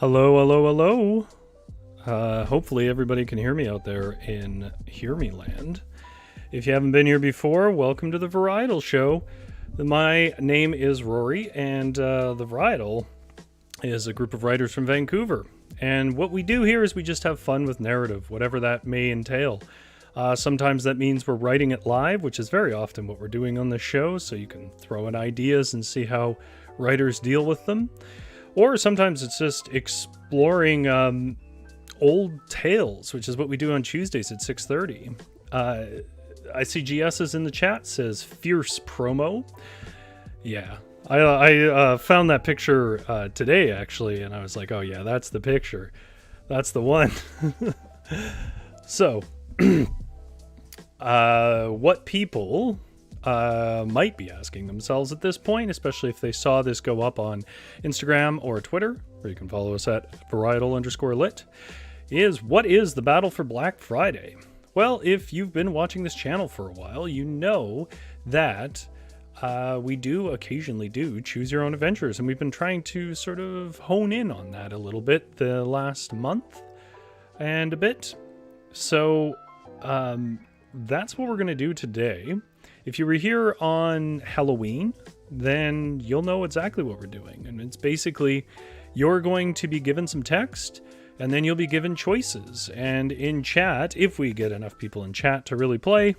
Hello, hello, hello. Hopefully everybody can hear me out there in Hear Me Land. If you haven't been here before, welcome to the Varietal Show. My name is Rory, and the Varietal is a group of writers from Vancouver. And what we do here is we just have fun with narrative, whatever that may entail. Sometimes that means we're writing it live, which is very often what we're doing on the show, so you can throw in ideas and see how writers deal with them. Or sometimes it's just exploring old tales, which is what we do on Tuesdays at 6:30. I see GS is in the chat, says fierce promo. Yeah, I found that picture today, actually, and I was like, oh yeah, that's the picture. That's the one. So, what people might be asking themselves at this point, especially if they saw this go up on Instagram or Twitter, where you can follow us at varietal_lit, is what is the battle for Black Friday? Well, if you've been watching this channel for a while, you know that we do occasionally do choose your own adventures, and we've been trying to sort of hone in on that a little bit the last month and a bit. So that's what we're going to do today. If you were here on Halloween, then you'll know exactly what we're doing. And it's basically, you're going to be given some text, and then you'll be given choices. And in chat, if we get enough people in chat to really play,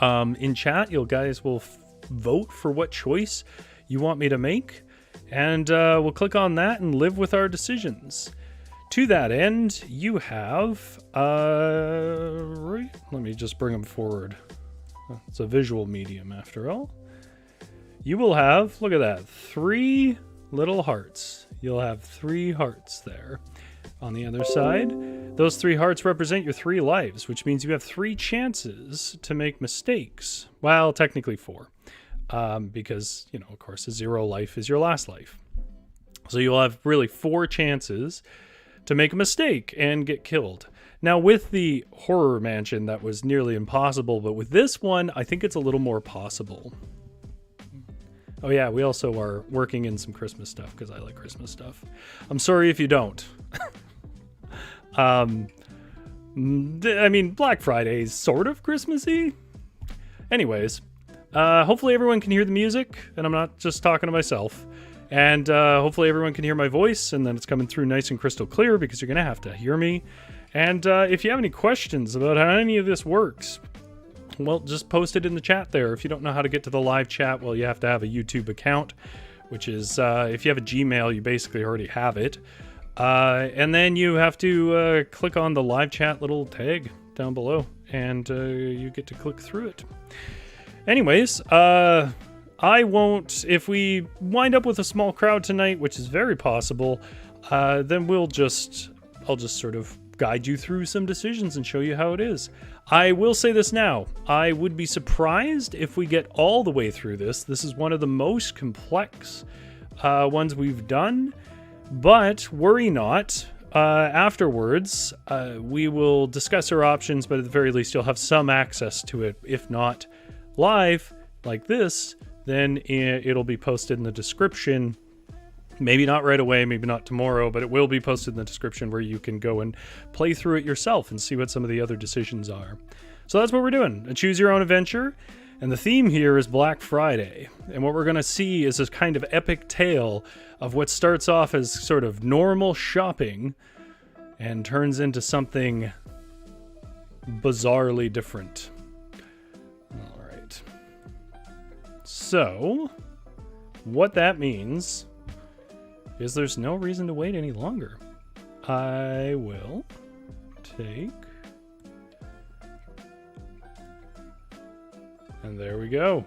in chat, you guys will vote for what choice you want me to make. And we'll click on that and live with our decisions. To that end, you have... let me just bring them forward. It's a visual medium after all. You will have, look at that, 3 little hearts. You'll have 3 hearts there. On the other side, those 3 hearts represent your 3 lives, which means you have 3 chances to make mistakes. Well, technically 4. Because, you know, of course, a 0 life is your last life. So you'll have really 4 chances to make a mistake and get killed. Now, with the Horror Mansion, that was nearly impossible, but with this one, I think it's a little more possible. Oh yeah, we also are working in some Christmas stuff, because I like Christmas stuff. I'm sorry if you don't. I mean, Black Friday is sort of Christmassy. Anyways, hopefully everyone can hear the music, and I'm not just talking to myself. And hopefully everyone can hear my voice, and then it's coming through nice and crystal clear, because you're going to have to hear me. And if you have any questions about how any of this works, well, just post it in the chat there. If you don't know how to get to the live chat, well, you have to have a YouTube account, which is, if you have a Gmail, you basically already have it. And then you have to click on the live chat little tag down below, and you get to click through it. Anyways, I won't, if we wind up with a small crowd tonight, which is very possible, then I'll just sort of guide you through some decisions and show you how it is. I will say this now. I would be surprised if we get all the way through this. This is one of the most complex ones we've done, but worry not. Afterwards, we will discuss our options, but at the very least, you'll have some access to it. If not live, like this, then it'll be posted in the description. Maybe not right away, maybe not tomorrow, but it will be posted in the description where you can go and play through it yourself and see what some of the other decisions are. So that's what we're doing, a choose your own adventure. And the theme here is Black Friday. And what we're going to see is this kind of epic tale of what starts off as sort of normal shopping and turns into something bizarrely different. All right. So, what that means is there's no reason to wait any longer. I will take... And there we go.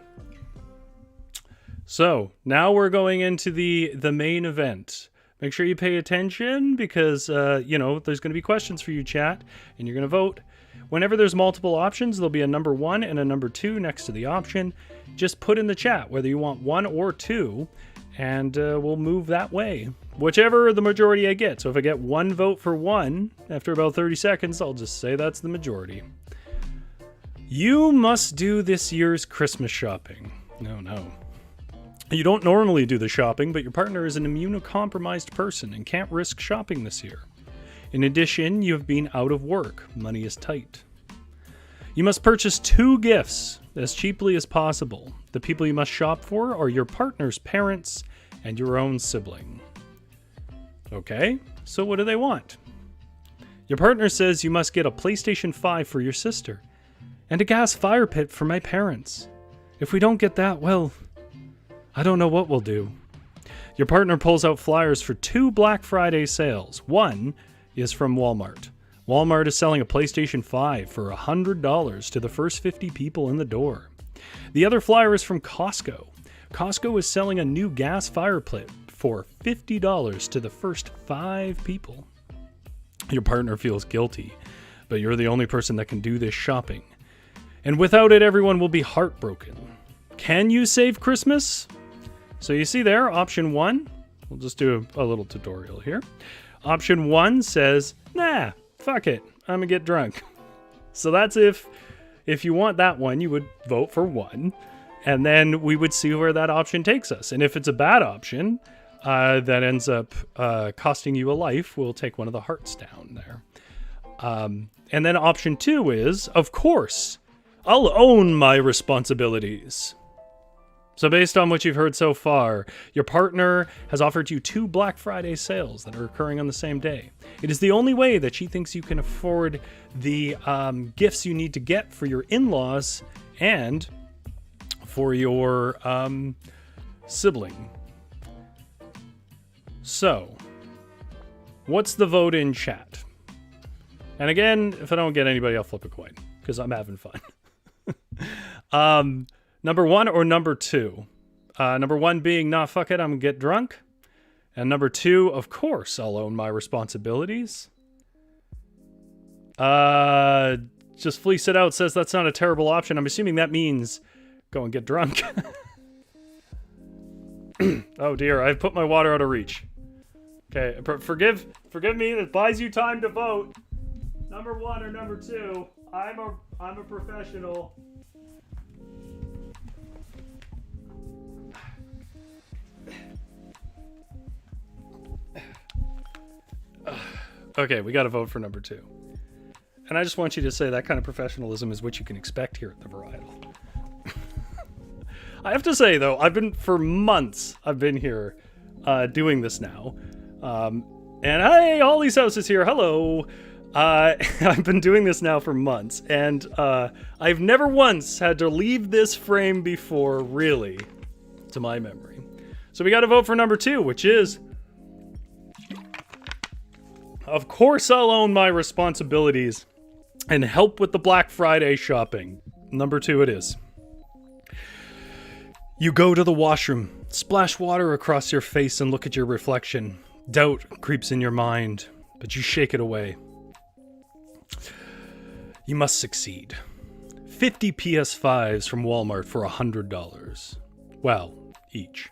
So, now we're going into the main event. Make sure you pay attention because, you know, there's going to be questions for you, chat, and you're going to vote. Whenever there's multiple options, there'll be a number 1 and a number 2 next to the option. Just put in the chat whether you want 1 or 2, and we'll move that way. Whichever the majority I get. So if I get 1 vote for 1, after about 30 seconds, I'll just say that's the majority. You must do this year's Christmas shopping. No. You don't normally do the shopping, but your partner is an immunocompromised person and can't risk shopping this year. In addition, you have been out of work. Money is tight. You must purchase 2 gifts as cheaply as possible. The people you must shop for are your partner's parents and your own sibling. Okay, so what do they want? Your partner says you must get a PlayStation 5 for your sister and a gas fire pit for my parents. If we don't get that, well, I don't know what we'll do. Your partner pulls out flyers for 2 Black Friday sales. One is from Walmart. Walmart is selling a PlayStation 5 for $100 to the first 50 people in the door. The other flyer is from Costco. Costco is selling a new gas fire pit for $50 to the first 5 people. Your partner feels guilty, but you're the only person that can do this shopping. And without it, everyone will be heartbroken. Can you save Christmas? So you see there, option 1, we'll just do a little tutorial here. Option 1 says, nah, fuck it, I'm gonna get drunk. So that's if you want that one, you would vote for 1, and then we would see where that option takes us. And if it's a bad option, that ends up costing you a life, we'll take one of the hearts down there. And then option 2 is, of course, I'll own my responsibilities. So based on what you've heard so far, your partner has offered you 2 Black Friday sales that are occurring on the same day. It is the only way that she thinks you can afford the gifts you need to get for your in-laws and for your sibling. So, what's the vote in chat? And again, if I don't get anybody, I'll flip a coin because I'm having fun. Number 1 or number 2? Number 1 being, nah, fuck it, I'm gonna get drunk. And number 2, of course, I'll own my responsibilities. Just fleece it out says that's not a terrible option. I'm assuming that means go and get drunk. Oh dear, I've put my water out of reach. Okay, forgive me, that buys you time to vote. Number 1 or number 2? I'm a professional. Okay, we got to vote for number 2. And I just want you to say that kind of professionalism is what you can expect here at the Varietal. I have to say, though, for months, I've been here doing this now. And hey, Ollie's house is here. Hello. I've been doing this now for months. And I've never once had to leave this frame before, really, to my memory. So we got to vote for number 2, which is... Of course I'll own my responsibilities and help with the Black Friday shopping. Number 2 it is. You go to the washroom, splash water across your face and look at your reflection. Doubt creeps in your mind, but you shake it away. You must succeed. 50 PS5s from Walmart for $100. Well, each.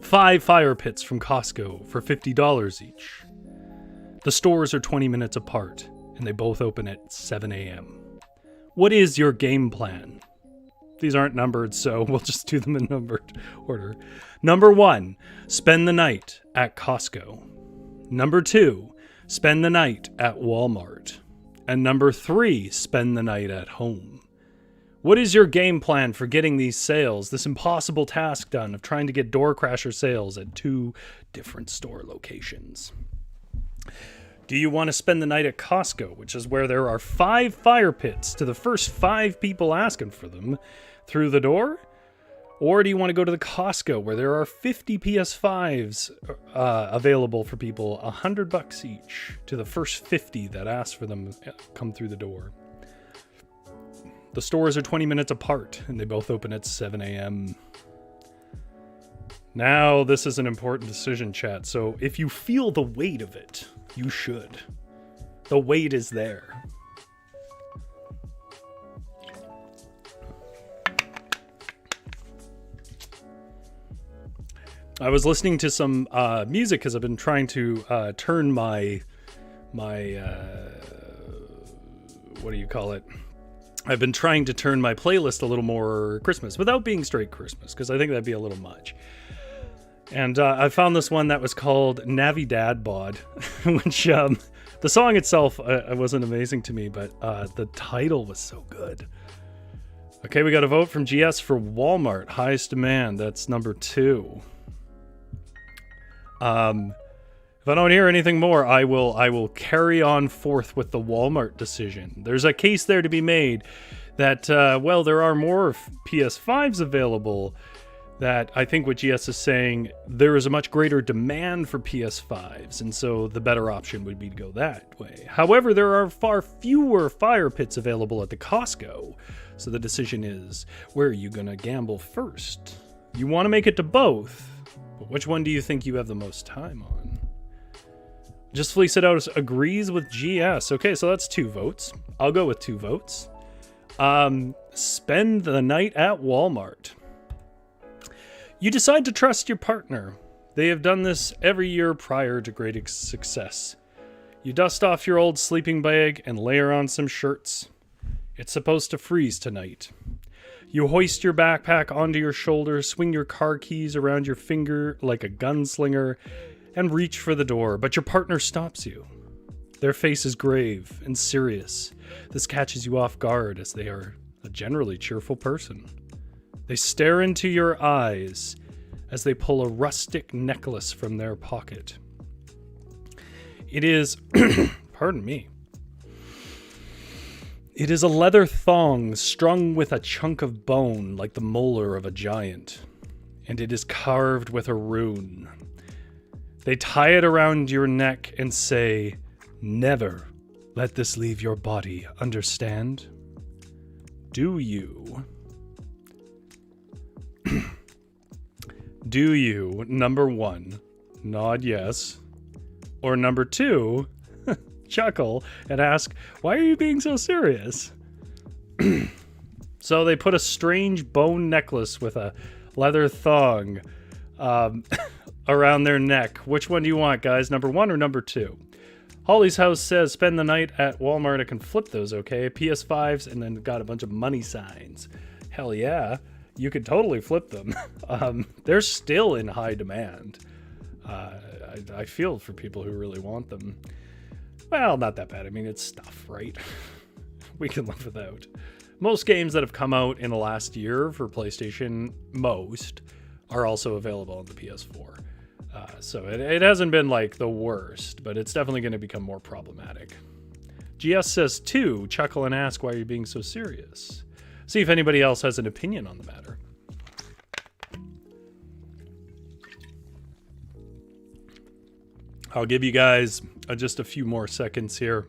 5 fire pits from Costco for $50 each. The stores are 20 minutes apart, and they both open at 7 a.m. What is your game plan? These aren't numbered, so we'll just do them in numbered order. Number 1, spend the night at Costco. Number 2, spend the night at Walmart. And number 3, spend the night at home. What is your game plan for getting these sales, this impossible task done of trying to get door crasher sales at 2 different store locations? Do you want to spend the night at Costco, which is where there are 5 fire pits to the first 5 people asking for them through the door? Or do you want to go to the Costco where there are 50 PS5s available for people, $100 each to the first 50 that ask for them come through the door? The stores are 20 minutes apart and they both open at 7 a.m. Now, this is an important decision, chat, so if you feel the weight of it, you should. The weight is there. I was listening to some music because I've been trying to turn my what do you call it? I've been trying to turn my playlist a little more Christmas without being straight Christmas, because I think that'd be a little much. And I found this one that was called Navi Dad Bod, which the song itself wasn't amazing to me, but the title was so good. Okay, we got a vote from GS for Walmart, highest demand. That's number 2. If I don't hear anything more, I will carry on forth with the Walmart decision. There's a case there to be made that, well, there are more PS5s available, that I think what GS is saying, there is a much greater demand for PS5s, and so the better option would be to go that way. However, there are far fewer fire pits available at the Costco, so the decision is, where are you going to gamble first? You want to make it to both, but which one do you think you have the most time on? Just Fleece It Out agrees with GS. Okay, so that's 2 votes. I'll go with 2 votes. Spend the night at Walmart. You decide to trust your partner. They have done this every year prior to great success. You dust off your old sleeping bag and layer on some shirts. It's supposed to freeze tonight. You hoist your backpack onto your shoulder, swing your car keys around your finger like a gunslinger, and reach for the door, but your partner stops you. Their face is grave and serious. This catches you off guard, as they are a generally cheerful person. They stare into your eyes as they pull a rustic necklace from their pocket. It is, pardon me, it is a leather thong strung with a chunk of bone like the molar of a giant, and it is carved with a rune. They tie it around your neck and say, "Never let this leave your body, understand?" Do you? Do you, number 1, nod yes, or number 2, chuckle and ask, why are you being so serious? So they put a strange bone necklace with a leather thong around their neck. Which one do you want, guys? Number 1 or number 2? Holly's House says, spend the night at Walmart. I can flip those, okay? PS5s, and then got a bunch of money signs. Hell yeah. You could totally flip them. They're still in high demand. I feel for people who really want them. Well, not that bad. I mean, it's stuff, right? We can live without. Most games that have come out in the last year for PlayStation, most, are also available on the PS4. So it hasn't been like the worst, but it's definitely going to become more problematic. GS says 2, chuckle and ask, why are you being so serious? See if anybody else has an opinion on the matter. I'll give you guys just a few more seconds here,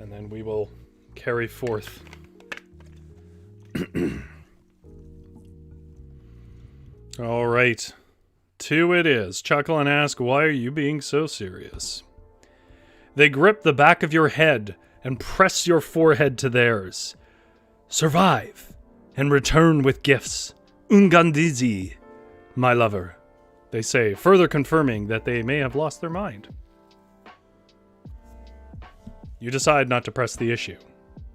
and then we will carry forth. All right. 2 it is. Chuckle and ask, why are you being so serious? They grip the back of your head and press your forehead to theirs. Survive and return with gifts. Ungandizi, my lover, they say, further confirming that they may have lost their mind. You decide not to press the issue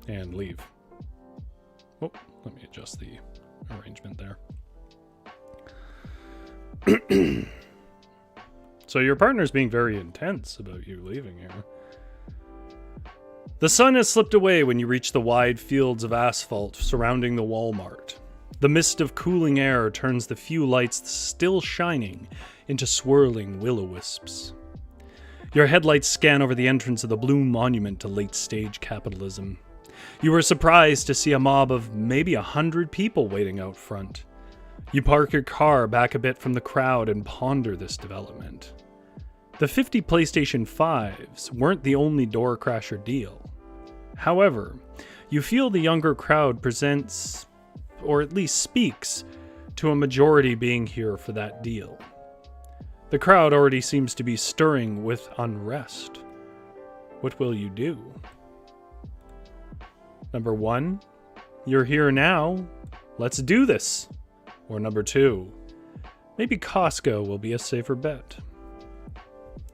and leave. Oh, let me adjust the arrangement there. So your partner's being very intense about you leaving here. The sun has slipped away when you reach the wide fields of asphalt surrounding the Walmart. The mist of cooling air turns the few lights still shining into swirling will-o-wisps. Your headlights scan over the entrance of the blue monument to late-stage capitalism. You are surprised to see a mob of maybe 100 people waiting out front. You park your car back a bit from the crowd and ponder this development. The 50 PlayStation 5s weren't the only door crasher deal. However, you feel the younger crowd presents, or at least speaks, to a majority being here for that deal. The crowd already seems to be stirring with unrest. What will you do? Number 1, you're here now. Let's do this. Or number 2, maybe Costco will be a safer bet.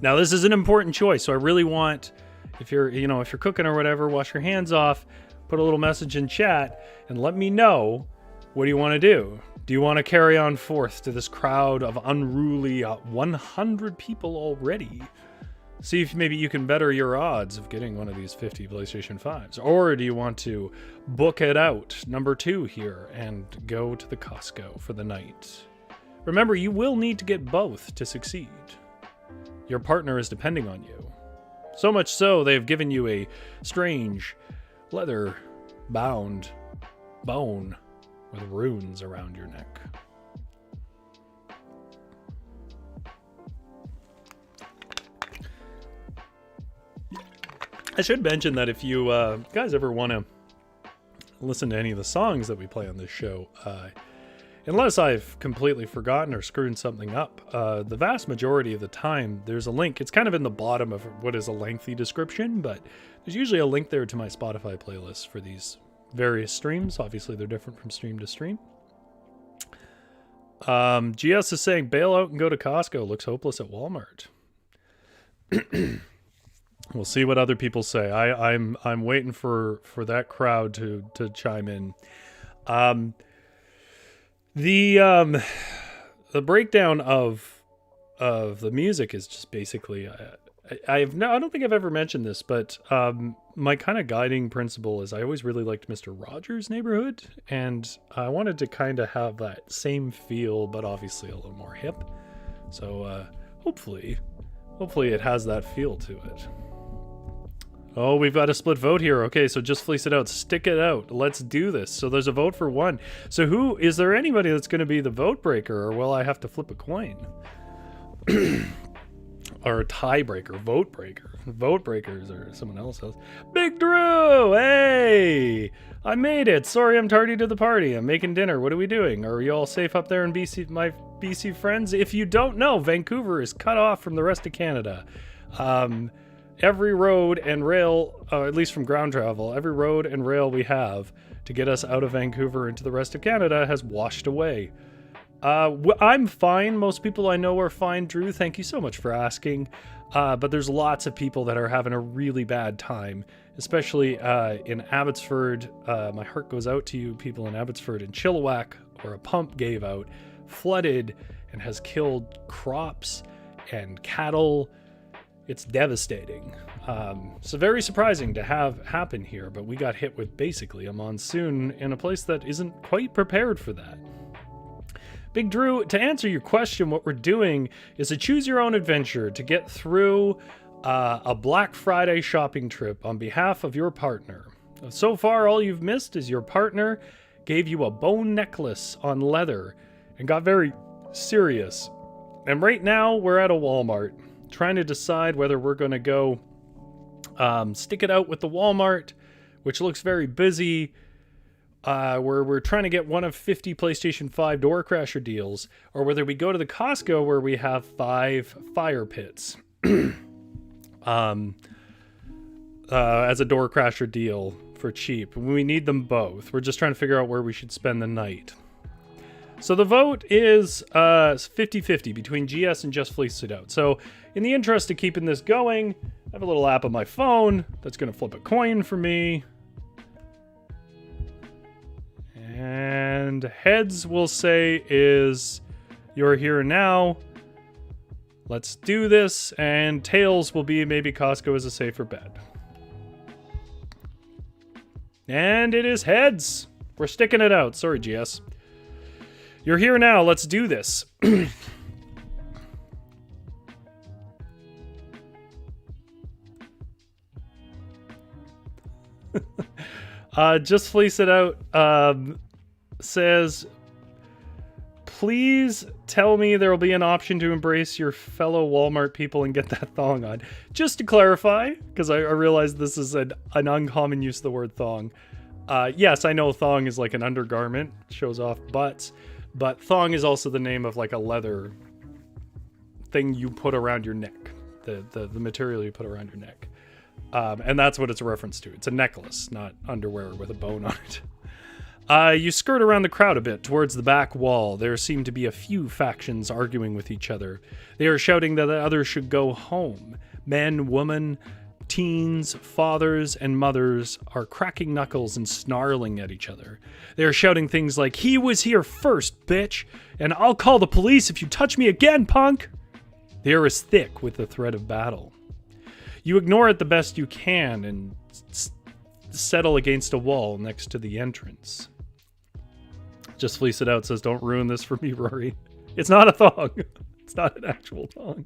Now, this is an important choice, so I really want, if you're cooking or whatever, wash your hands off. put a little message in chat and let me know, what do you want to do? Do you want to carry on forth to this crowd of unruly 100 people already? See if maybe you can better your odds of getting one of these 50 PlayStation 5s. Or do you want to book it out, number 2 here, and go to the Costco for the night? Remember, you will need to get both to succeed. Your partner is depending on you. So much so, they've given you a strange, leather-bound bone with runes around your neck. I should mention that if you guys ever want to listen to any of the songs that we play on this show, unless I've completely forgotten or screwed something up, the vast majority of the time there's a link. It's kind of in the bottom of what is a lengthy description, but there's usually a link there to my Spotify playlist for these various streams. Obviously, they're different from stream to stream. GS is saying, bail out and go to Costco. Looks hopeless at Walmart. We'll see what other people say. I'm waiting for that crowd to chime in. The breakdown of the music is just basically I don't think I've ever mentioned this, but my kind of guiding principle is I always really liked Mr. Rogers' Neighborhood, and I wanted to kind of have that same feel, but obviously a little more hip. So hopefully it has that feel to it. Oh, we've got a split vote here. Okay, so just fleece it out. Stick it out. Let's do this. So there's a vote for one. So is there anybody that's going to be the vote breaker, or will I have to flip a coin? Or a tiebreaker, vote breaker. Vote breakers or someone else. Big Drew! Hey! I made it. Sorry I'm tardy to the party. I'm making dinner. What are we doing? Are you all safe up there in BC, my BC friends? If you don't know, Vancouver is cut off from the rest of Canada. Every road and rail, at least from ground travel, every road and rail we have to get us out of Vancouver into the rest of Canada has washed away. I'm fine. Most people I know are fine. Drew, thank you so much for asking. But there's lots of people that are having a really bad time, especially in Abbotsford. My heart goes out to you people in Abbotsford and Chilliwack, where a pump gave out, flooded, and has killed crops and cattle. It's devastating. So very surprising to have happen here, but we got hit with basically a monsoon in a place that isn't quite prepared for that. Big Drew, to answer your question, what we're doing is a choose your own adventure to get through a Black Friday shopping trip on behalf of your partner. So far, all you've missed is your partner gave you a bone necklace on leather and got very serious. And right now, we're at a Walmart trying to decide whether we're going to go stick it out with the Walmart, which looks very busy. We're trying to get one of 50 PlayStation 5 door crasher deals, or whether we go to the Costco where we have 5 fire pits as a door crasher deal for cheap. We need them both. We're just trying to figure out where we should spend the night. So the vote is 50-50 between GS and Just Fleece It Out. So in the interest of keeping this going, I have a little app on my phone that's going to flip a coin for me. And heads will say is you're here now. Let's do this. And tails will be maybe Costco is a safer bet. And it is heads. We're sticking it out. Sorry, GS. You're here now. Let's do this. Just Fleece It Out says, please tell me there will be an option to embrace your fellow Walmart people and get that thong on. Just to clarify, because I realize this is an uncommon use of the word thong. Yes, I know thong is like an undergarment, shows off butts, but thong is also the name of like a leather thing you put around your neck, the material you put around your neck. And that's what it's a reference to. It's a necklace, not underwear with a bone on it. You skirt around the crowd a bit towards the back wall. There seem to be a few factions arguing with each other. They are shouting that the others should go home. Men, women, teens, fathers, and mothers are cracking knuckles and snarling at each other. They are shouting things like, "He was here first, bitch, and I'll call the police if you touch me again, punk!" The air is thick with the threat of battle. You ignore it the best you can and settle against a wall next to the entrance. Just Fleece It Out says, "Don't ruin this for me, Rory." It's not a thong. It's not an actual thong.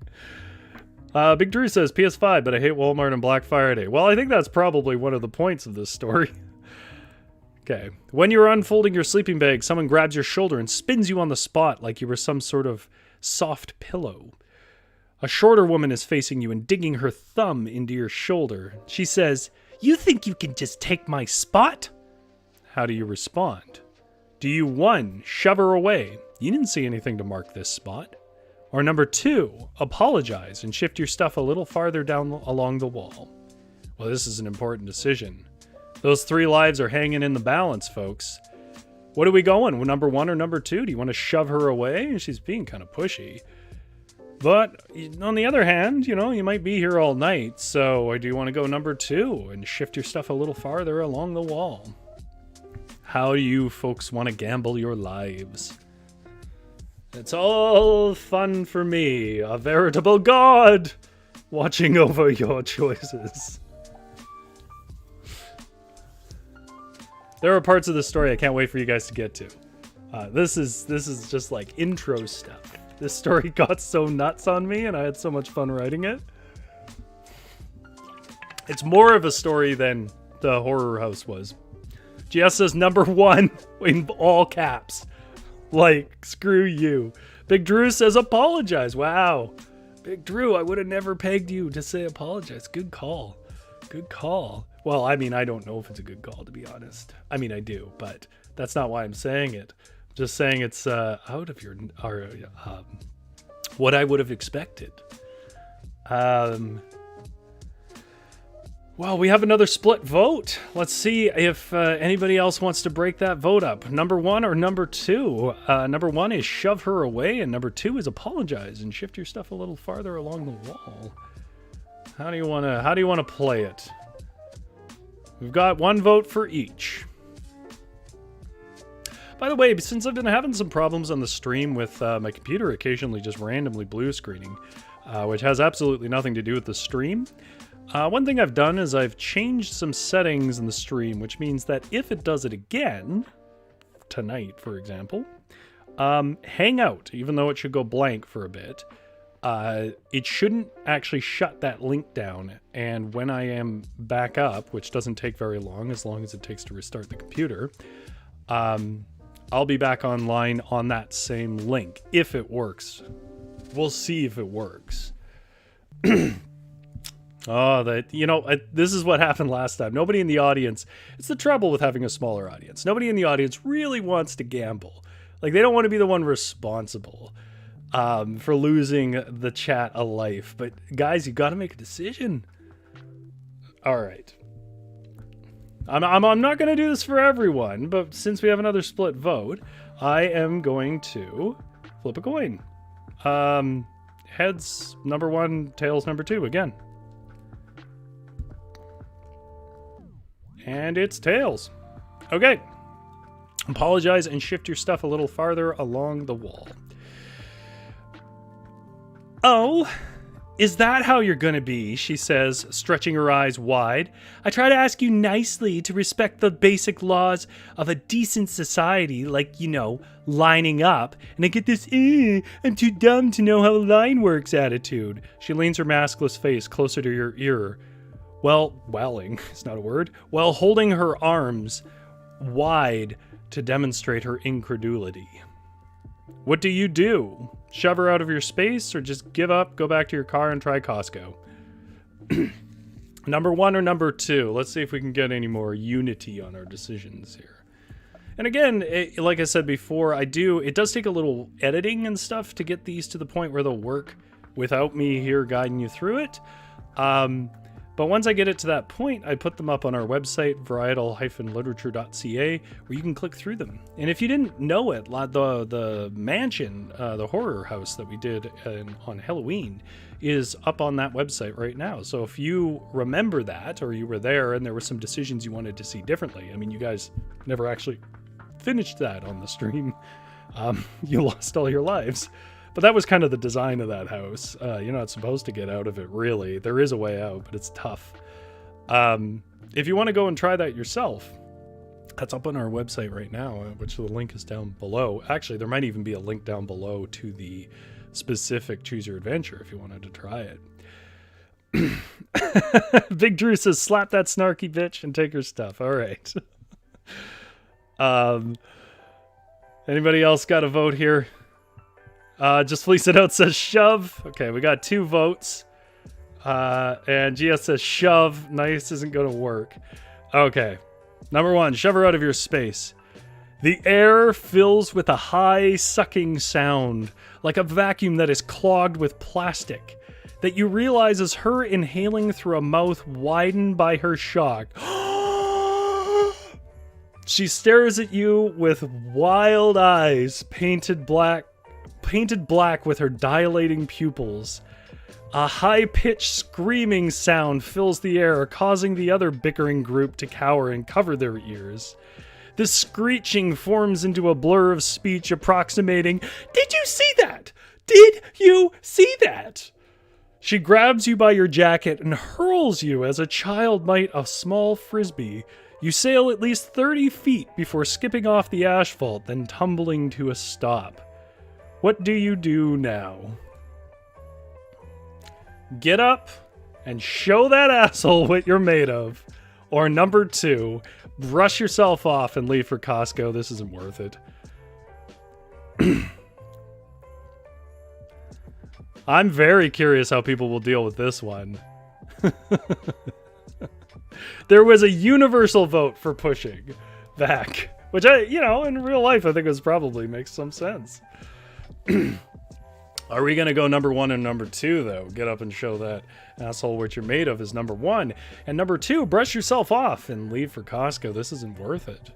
Big Drew says, "PS5, but I hate Walmart and Black Friday." Well, I think that's probably one of the points of this story. Okay. When you're unfolding your sleeping bag, someone grabs your shoulder and spins you on the spot like you were some sort of soft pillow. A shorter woman is facing you and digging her thumb into your shoulder. She says, "You think you can just take my spot?" How do you respond? Do you, 1, shove her away? You didn't see anything to mark this spot. Or number 2, apologize and shift your stuff a little farther down along the wall. Well, this is an important decision. Those 3 lives are hanging in the balance, folks. What are we going? Number 1 or number 2? Do you want to shove her away? She's being kind of pushy. But on the other hand, you know, you might be here all night. So do you want to go number 2 and shift your stuff a little farther along the wall? How do you folks want to gamble your lives? It's all fun for me, a veritable god, watching over your choices. There are parts of the story I can't wait for you guys to get to. This is just like intro stuff. This story got so nuts on me, and I had so much fun writing it. It's more of a story than the horror house was. GS says number 1 in all caps. Like, screw you. Big Drew says apologize. Wow. Big Drew, I would have never pegged you to say apologize. Good call. Good call. Well, I mean, I don't know if it's a good call, to be honest. I mean, I do, but that's not why I'm saying it. I'm just saying it's out of your... what I would have expected. Well, we have another split vote. Let's see if anybody else wants to break that vote up. Number 1 or number 2? Number 1 is shove her away, and number 2 is apologize and shift your stuff a little farther along the wall. How do you want to play it? We've got 1 vote for each. By the way, since I've been having some problems on the stream with my computer occasionally just randomly blue screening, which has absolutely nothing to do with the stream. One thing I've done is I've changed some settings in the stream, which means that if it does it again, tonight, for example, hang out, even though it should go blank for a bit. It shouldn't actually shut that link down. And when I am back up, which doesn't take very long, as long as it takes to restart the computer, I'll be back online on that same link, if it works. We'll see if it works. Oh, this is what happened last time. Nobody in the audience, it's the trouble with having a smaller audience. Nobody in the audience really wants to gamble. Like, they don't want to be the one responsible for losing the chat a life. But guys, you got to make a decision. All right. I'm not going to do this for everyone, but since we have another split vote, I am going to flip a coin. Heads number 1, tails number 2 again. And it's tails. Okay. Apologize and shift your stuff a little farther along the wall. Oh, is that how you're gonna be? She says, stretching her eyes wide. I try to ask you nicely to respect the basic laws of a decent society, like, you know, lining up, and I get this, I'm too dumb to know how a line works attitude. She leans her maskless face closer to your ear. Welling, it's not a word, while holding her arms wide to demonstrate her incredulity. What do you do? Shove her out of your space, or just give up, go back to your car, and try Costco? Number 1 or number 2? Let's see if we can get any more unity on our decisions here. And again, like I said before, it does take a little editing and stuff to get these to the point where they'll work without me here guiding you through it. But once I get it to that point, I put them up on our website, varietal-literature.ca, where you can click through them. And if you didn't know it, the mansion, the horror house that we did on Halloween is up on that website right now. So if you remember that, or you were there and there were some decisions you wanted to see differently, I mean, you guys never actually finished that on the stream. You lost all your lives. But that was kind of the design of that house. You're not supposed to get out of it, really. There is a way out, but it's tough. If you want to go and try that yourself, that's up on our website right now, which the link is down below. Actually, there might even be a link down below to the specific Choose Your Adventure if you wanted to try it. Big Drew says, slap that snarky bitch and take her stuff. All right. Anybody else got a vote here? Just Fleece It Out says shove. Okay, we got 2 votes. And GS says shove. Nice isn't going to work. Okay. Number 1, shove her out of your space. The air fills with a high sucking sound, like a vacuum that is clogged with plastic, that you realize is her inhaling through a mouth widened by her shock. She stares at you with wild eyes, painted black with her dilating pupils. A high-pitched screaming sound fills the air, causing the other bickering group to cower and cover their ears. This screeching forms into a blur of speech approximating, "Did you see that? Did you see that?" She grabs you by your jacket and hurls you as a child might a small frisbee. You sail at least 30 feet before skipping off the asphalt, then tumbling to a stop. What do you do now? Get up and show that asshole what you're made of. Or number 2, brush yourself off and leave for Costco. This isn't worth it. I'm very curious how people will deal with this one. There was a universal vote for pushing back, which in real life, I think probably makes some sense. Are we going to go number 1 and number 2, though? Get up and show that asshole what you're made of is number 1. And number 2, brush yourself off and leave for Costco. This isn't worth it.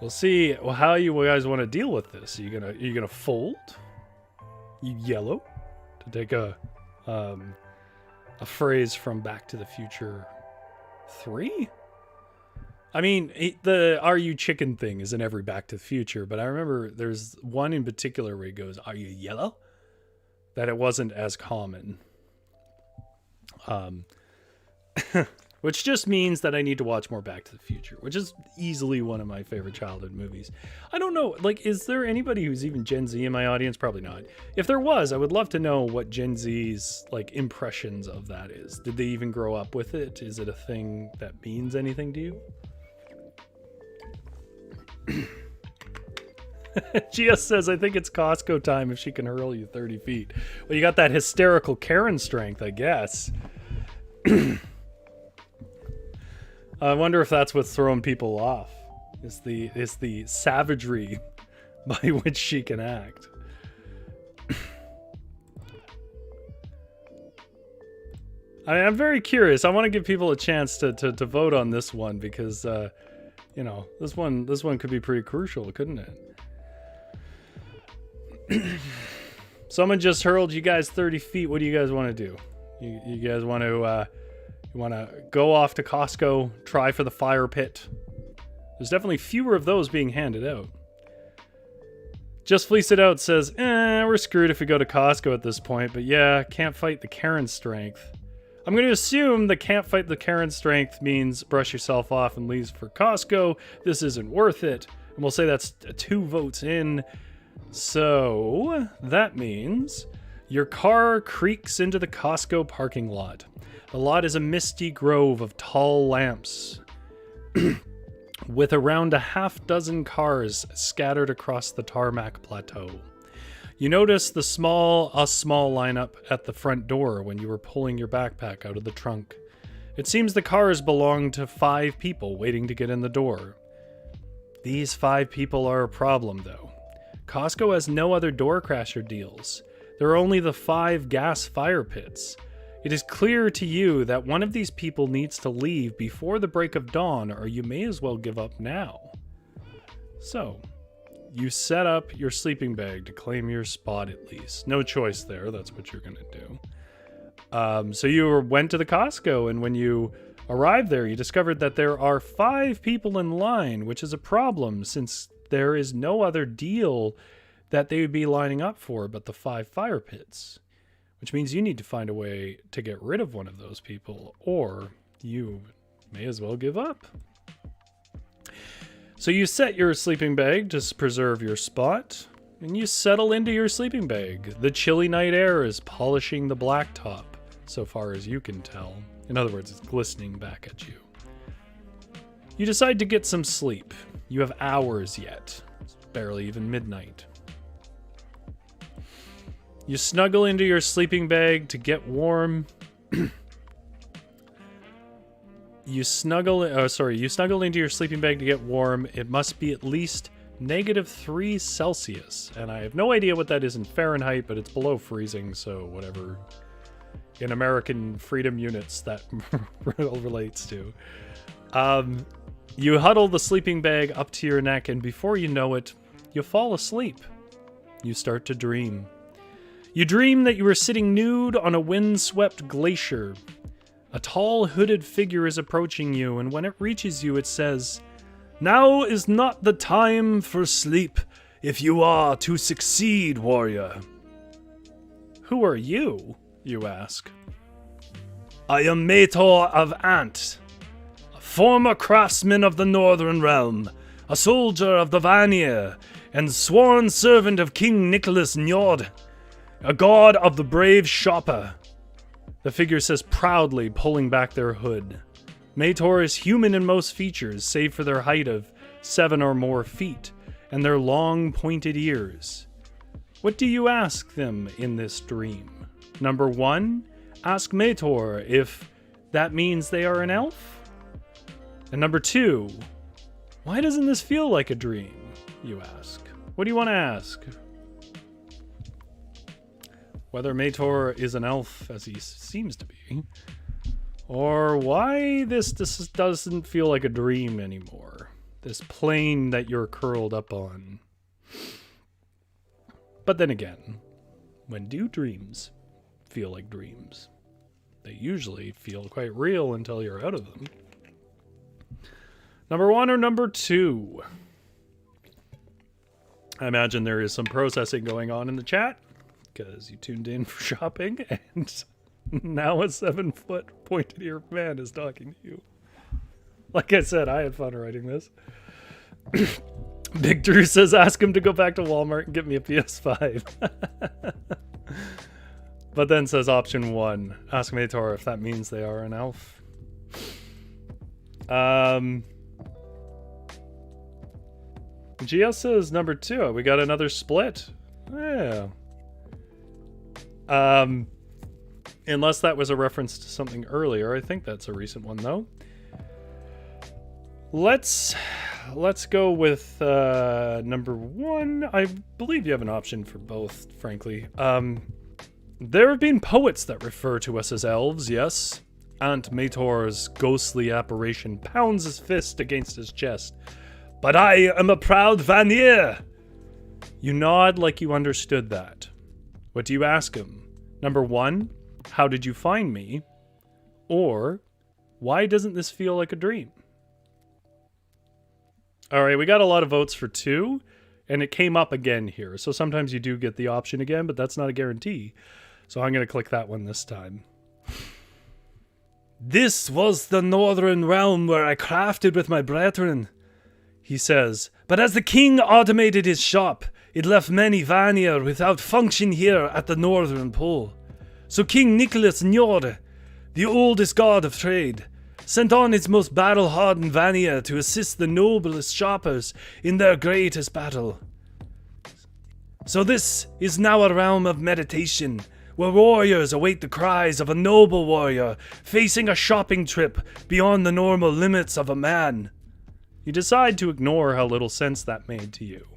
We'll see how you guys want to deal with this. Are you gonna fold? You yellow? To take a phrase from Back to the Future 3? I mean, the "Are you chicken" thing is in every Back to the Future, but I remember there's one in particular where he goes, "Are you yellow?" That it wasn't as common. Which just means that I need to watch more Back to the Future, which is easily one of my favorite childhood movies. I don't know, is there anybody who's even Gen Z in my audience? Probably not. If there was, I would love to know what Gen Z's impressions of that is. Did they even grow up with it? Is it a thing that means anything to you? GS says, I think it's Costco time if she can hurl you 30 feet. Well, you got that hysterical Karen strength, I guess. I wonder if that's what's throwing people off. Is the savagery by which she can act. I'm very curious. I want to give people a chance to vote on this one because this one could be pretty crucial, couldn't it? Someone just hurled you guys 30 feet. What do you guys want to do? You guys want to go off to Costco, try for the fire pit? There's definitely fewer of those being handed out. Just Fleece It Out says, we're screwed if we go to Costco at this point, but yeah, can't fight the Karen strength. I'm going to assume the can't fight the Karen strength means brush yourself off and leave for Costco. This isn't worth it. And we'll say that's 2 votes in. So that means your car creaks into the Costco parking lot. The lot is a misty grove of tall lamps with around a half-dozen cars scattered across the tarmac plateau. You notice a small lineup at the front door when you were pulling your backpack out of the trunk. It seems the cars belong to 5 people waiting to get in the door. These 5 people are a problem, though. Costco has no other door crasher deals. There are only the 5 gas fire pits. It is clear to you that one of these people needs to leave before the break of dawn, or you may as well give up now. So, you set up your sleeping bag to claim your spot at least. No choice there, that's what you're going to do. So you went to the Costco, and when you arrived there, you discovered that there are 5 people in line, which is a problem since there is no other deal that they would be lining up for but the 5 fire pits. Which means you need to find a way to get rid of one of those people, or you may as well give up. So you set your sleeping bag to preserve your spot, and you settle into your sleeping bag. The chilly night air is polishing the blacktop, so far as you can tell. In other words, it's glistening back at you. You decide to get some sleep. You have hours yet. It's barely even midnight. You snuggle into your sleeping bag to get warm. You snuggle into your sleeping bag to get warm. It must be at least -3 Celsius. And I have no idea what that is in Fahrenheit, but it's below freezing, so whatever in American freedom units that relates to. You huddle the sleeping bag up to your neck, and before you know it, you fall asleep. You start to dream. You dream that you are sitting nude on a wind-swept glacier. A tall, hooded figure is approaching you, and when it reaches you, it says, "Now is not the time for sleep, if you are to succeed, warrior." Who are you? You ask. I am Mator of Ant, a former craftsman of the Northern Realm, a soldier of the Vanir, and sworn servant of King Nicholas Njord, a god of the brave shopper. The figure says proudly, pulling back their hood. Mator is human in most features, save for their height of 7 or more feet, and their long, pointed ears. What do you ask them in this dream? Number 1, ask Mator if that means they are an elf. And number 2, why doesn't this feel like a dream? You ask. What do you want to ask? Whether Mator is an elf, as he seems to be, or why this doesn't feel like a dream anymore. This plane that you're curled up on. But then again, when do dreams feel like dreams? They usually feel quite real until you're out of them. Number 1 or number 2? I imagine there is some processing going on in the chat, because you tuned in for shopping, and now a 7-foot pointed-ear man is talking to you. Like I said, I had fun writing this. Big Drew says, ask him to go back to Walmart and get me a PS5. But then says option 1, ask Mator if that means they are an elf. GS says number 2. We got another split. Yeah. Unless that was a reference to something earlier. I think that's a recent one, though. Let's go with number 1. I believe you have an option for both, frankly. There have been poets that refer to us as elves, yes. Aunt Mator's ghostly apparition pounds his fist against his chest. But I am a proud Vanir! You nod like you understood that. What do you ask him? Number 1, how did you find me? Or, why doesn't this feel like a dream? Alright, we got a lot of votes for 2, and it came up again here. So sometimes you do get the option again, but that's not a guarantee. So I'm going to click that one this time. This was the Northern Realm where I crafted with my brethren, he says. But as the king automated his shop, it left many Vanir without function here at the Northern Pole. So King Nicholas Njord, the oldest god of trade, sent on his most battle-hardened Vanir to assist the noblest shoppers in their greatest battle. So this is now a realm of meditation, where warriors await the cries of a noble warrior facing a shopping trip beyond the normal limits of a man. You decide to ignore how little sense that made to you.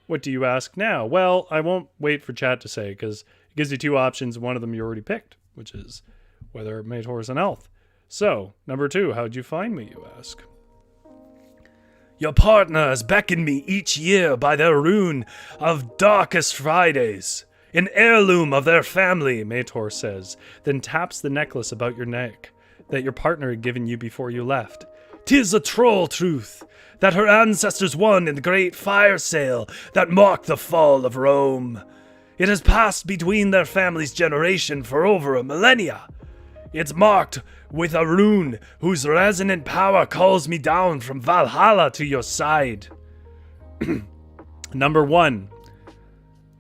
What do you ask now? Well, I won't wait for chat to say, because it gives you 2 options, and one of them you already picked, which is, whether Mator is an elf. So, number 2, how'd you find me, you ask? Your partner has beckoned me each year by their rune of Darkest Fridays, an heirloom of their family, Mator says, then taps the necklace about your neck that your partner had given you before you left. 'Tis a troll truth that her ancestors won in the great fire sale that marked the fall of Rome. It has passed between their family's generation for over a millennia. It's marked with a rune whose resonant power calls me down from Valhalla to your side. Number 1.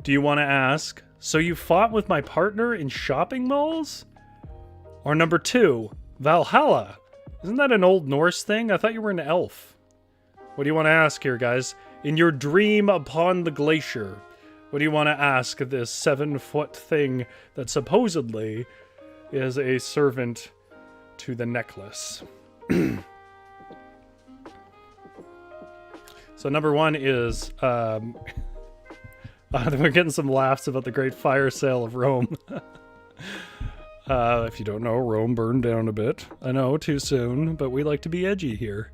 Do you want to ask, so you fought with my partner in shopping malls? Or number 2, Valhalla. Isn't that an Old Norse thing? I thought you were an elf. What do you want to ask here, guys? In your dream upon the glacier, what do you want to ask this 7-foot thing that supposedly is a servant to the necklace? So number 1 is we're getting some laughs about the great fire sale of Rome. If you don't know, Rome burned down a bit. I know, too soon, but we like to be edgy here.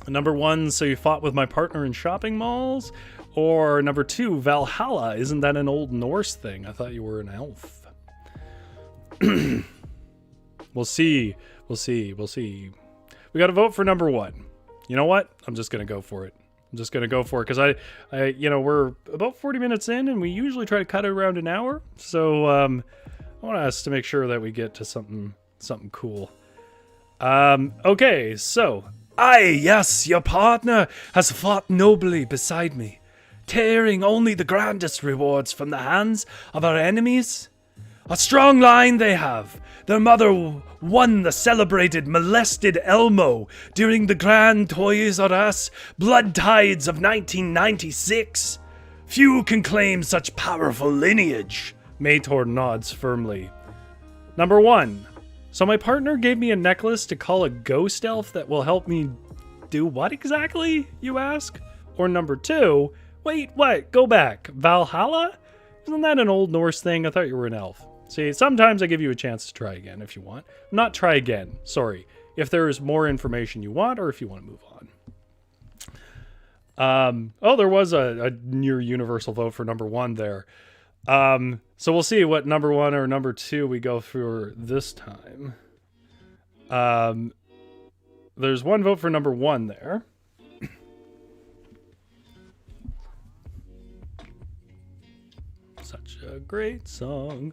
Number 1, so you fought with my partner in shopping malls? Or number 2, Valhalla. Isn't that an Old Norse thing? I thought you were an elf. We'll see. We got to vote for number 1. You know what? I'm just going to go for it. Because I we're about 40 minutes in, and we usually try to cut it around an hour. So I want us to make sure that we get to something cool. Okay, so Yes, your partner has fought nobly beside me, tearing only the grandest rewards from the hands of our enemies. A strong line they have. Their mother won the celebrated molested Elmo during the Grand Toys R Us Blood Tides of 1996. Few can claim such powerful lineage. Mator nods firmly. Number 1. So my partner gave me a necklace to call a ghost elf that will help me do what exactly, you ask? Or number 2, wait, what? Go back. Valhalla? Isn't that an Old Norse thing? I thought you were an elf. See, sometimes I give you a chance to try again if you want. Not try again, sorry. If there's more information you want or if you want to move on. There was a near universal vote for number 1 there. So we'll see what number 1 or number 2 we go for this time. There's 1 vote for number 1 there. Such a great song.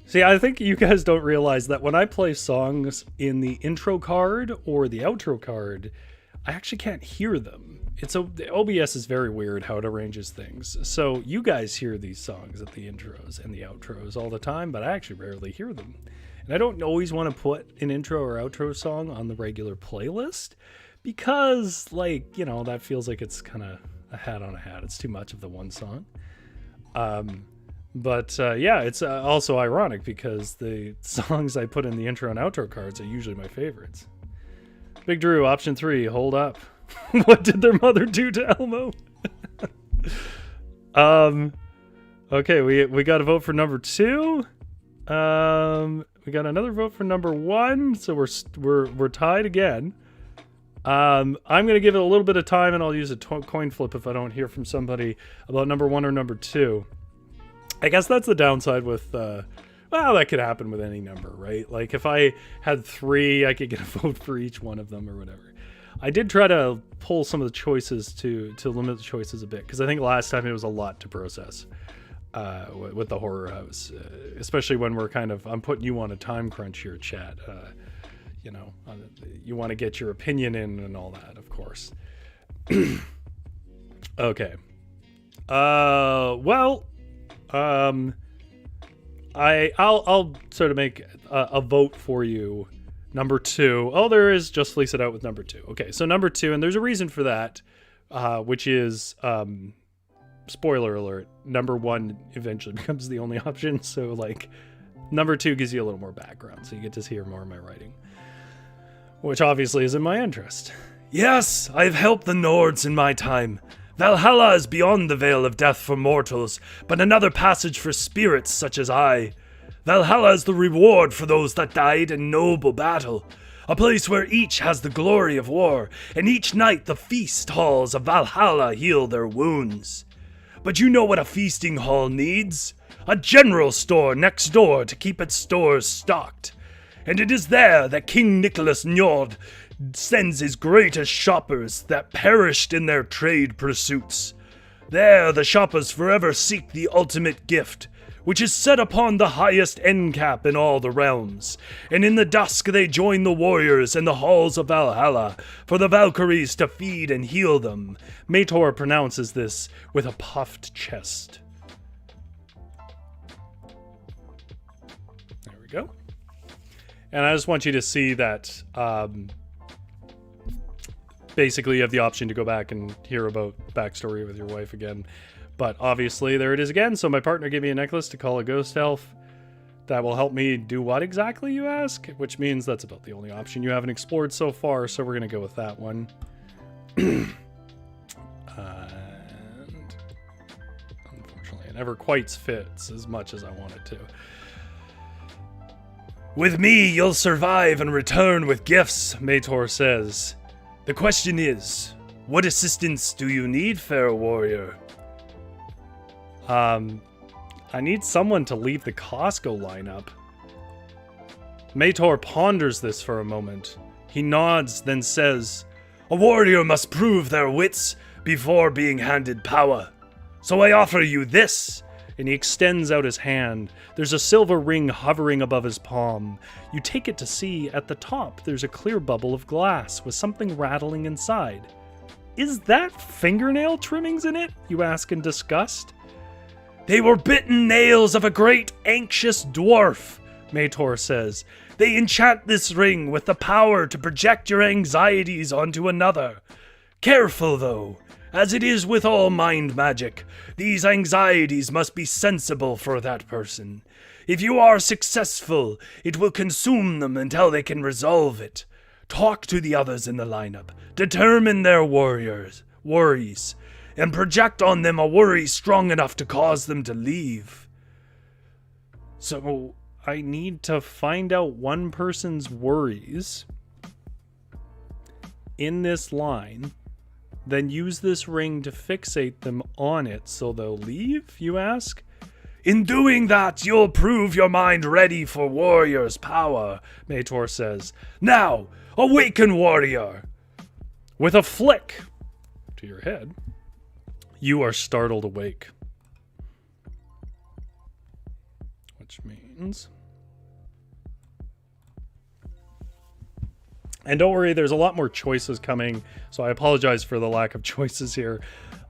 See, I think you guys don't realize that when I play songs in the intro card or the outro card, I actually can't hear them. The OBS is very weird how it arranges things. So you guys hear these songs at the intros and the outros all the time, but I actually rarely hear them. And I don't always want to put an intro or outro song on the regular playlist because, that feels like it's kind of a hat on a hat. It's too much of the one song. It's also ironic because the songs I put in the intro and outro cards are usually my favorites. Big Drew, option 3, hold up. What did their mother do to Elmo? Okay, we got a vote for number 2. We got another vote for number 1, so we're tied again. I'm gonna give it a little bit of time, and I'll use a coin flip if I don't hear from somebody about number 1 or number 2. I guess that's the downside with that could happen with any number, right? Like if I had 3, I could get a vote for each one of them or whatever. I did try to pull some of the choices to limit the choices a bit, because I think last time it was a lot to process with the horror house, especially when I'm putting you on a time crunch here, chat. You want to get your opinion in and all that, of course. Okay. I'll sort of make a vote for you. Number 2. Oh, there is just fleece it out with number 2. Okay, so number 2, and there's a reason for that, which is, spoiler alert, number 1 eventually becomes the only option. So, number 2 gives you a little more background, so you get to hear more of my writing, which obviously is in my interest. Yes, I've helped the Nords in my time. Valhalla is beyond the veil of death for mortals, but another passage for spirits such as I. Valhalla is the reward for those that died in noble battle, a place where each has the glory of war, and each night the feast halls of Valhalla heal their wounds. But you know what a feasting hall needs? A general store next door to keep its stores stocked. And it is there that King Nicholas Njord sends his greatest shoppers that perished in their trade pursuits. There the shoppers forever seek the ultimate gift, which is set upon the highest end cap in all the realms, and in the dusk they join the warriors in the halls of Valhalla for the Valkyries to feed and heal them. Mator pronounces this with a puffed chest. There we go. And I just want you to see that basically you have the option to go back and hear about backstory with your wife again. But obviously, there it is again. So my partner gave me a necklace to call a ghost elf. That will help me do what exactly, you ask? Which means that's about the only option you haven't explored so far, so we're going to go with that one. And unfortunately, it never quite fits as much as I want it to. With me, you'll survive and return with gifts, Mator says. The question is, what assistance do you need, fair warrior? I need someone to leave the Costco lineup. Mator ponders this for a moment. He nods, then says, a warrior must prove their wits before being handed power. So I offer you this. And he extends out his hand. There's a silver ring hovering above his palm. You take it to see at the top there's a clear bubble of glass with something rattling inside. Is that fingernail trimmings in it? You ask in disgust. They were bitten nails of a great anxious dwarf, Mator says. They enchant this ring with the power to project your anxieties onto another. Careful, though. As it is with all mind magic, these anxieties must be sensible for that person. If you are successful, it will consume them until they can resolve it. Talk to the others in the lineup, determine their worries, and project on them a worry strong enough to cause them to leave. So, I need to find out one person's worries in this line, then use this ring to fixate them on it so they'll leave, you ask? In doing that, you'll prove your mind ready for warrior's power, Mator says. Now, awaken, warrior! With a flick to your head, you are startled awake. Which means... And don't worry, there's a lot more choices coming, so I apologize for the lack of choices here.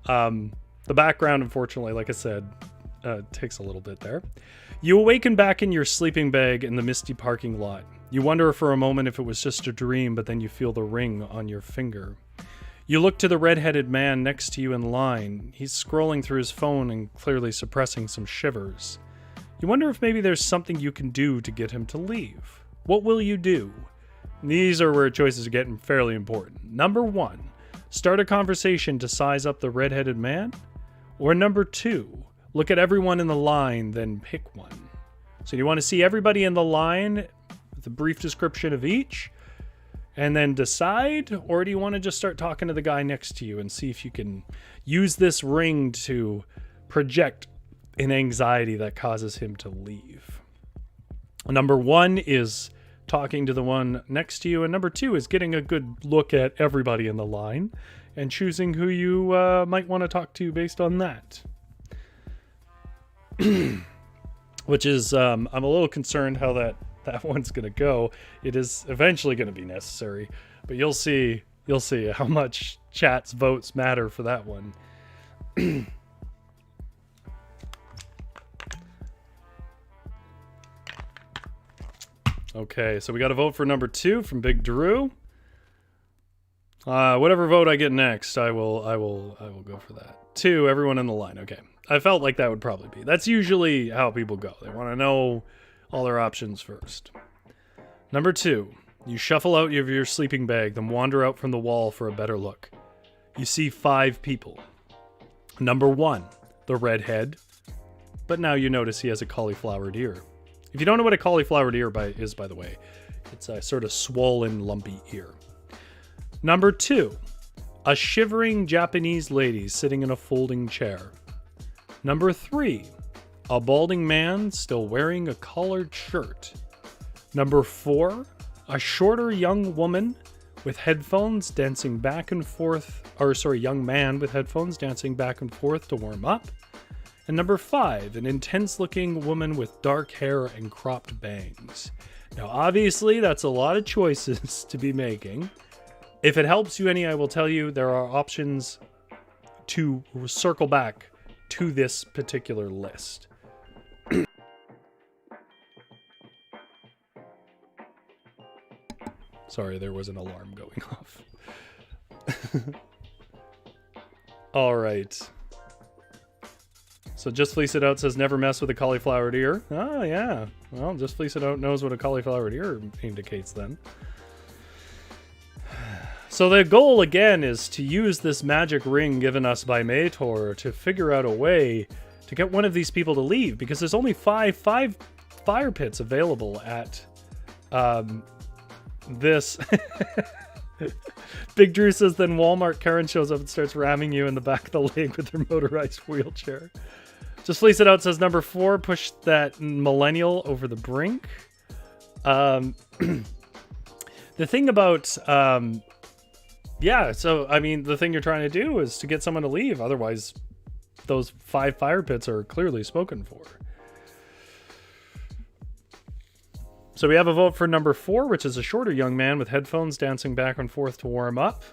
The background, unfortunately, like I said, takes a little bit there. You awaken back in your sleeping bag in the misty parking lot. You wonder for a moment if it was just a dream, but then you feel the ring on your finger. You look to the red-headed man next to you in line. He's scrolling through his phone and clearly suppressing some shivers. You wonder if maybe there's something you can do to get him to leave. What will you do? These are where choices are getting fairly important. Number 1, start a conversation to size up the red-headed man. Or number 2, look at everyone in the line, then pick one. So you want to see everybody in the line with a brief description of each, and then decide? Or do you want to just start talking to the guy next to you and see if you can use this ring to project an anxiety that causes him to leave? Number 1 is talking to the one next to you, and number 2 is getting a good look at everybody in the line and choosing who you might want to talk to based on that. Which is, I'm a little concerned how that one's going to go. It is eventually going to be necessary, but you'll see how much chat's votes matter for that one. Okay, so we got a vote for number 2 from Big Drew. Whatever vote I get next, I will go for that. 2, everyone in the line. Okay, I felt like that would probably be. That's usually how people go. They want to know all their options first. Number 2, you shuffle out of your sleeping bag, then wander out from the wall for a better look. You see 5 people. Number 1, the redhead. But now you notice he has a cauliflowered ear. If you don't know what a cauliflowered ear is, by the way, it's a sort of swollen, lumpy ear. Number 2, a shivering Japanese lady sitting in a folding chair. Number 3, a balding man still wearing a collared shirt. Number 4, a shorter young woman with headphones dancing back and forth, young man with headphones dancing back and forth to warm up. And number 5, an intense-looking woman with dark hair and cropped bangs. Now, obviously, that's a lot of choices to be making. If it helps you any, I will tell you there are options to circle back to this particular list. Sorry, there was an alarm going off. All right. So Just Fleece It Out says never mess with a cauliflowered ear. Oh, yeah. Well, Just Fleece It Out knows what a cauliflowered ear indicates then. So the goal, again, is to use this magic ring given us by Mator to figure out a way to get one of these people to leave, because there's only five fire pits available at this. Big Drew says, then Walmart Karen shows up and starts ramming you in the back of the leg with her motorized wheelchair. Just Fleece It Out says, number 4, push that millennial over the brink. The thing about, so, I mean, the thing you're trying to do is to get someone to leave. Otherwise, those 5 fire pits are clearly spoken for. So we have a vote for number 4, which is a shorter young man with headphones dancing back and forth to warm up.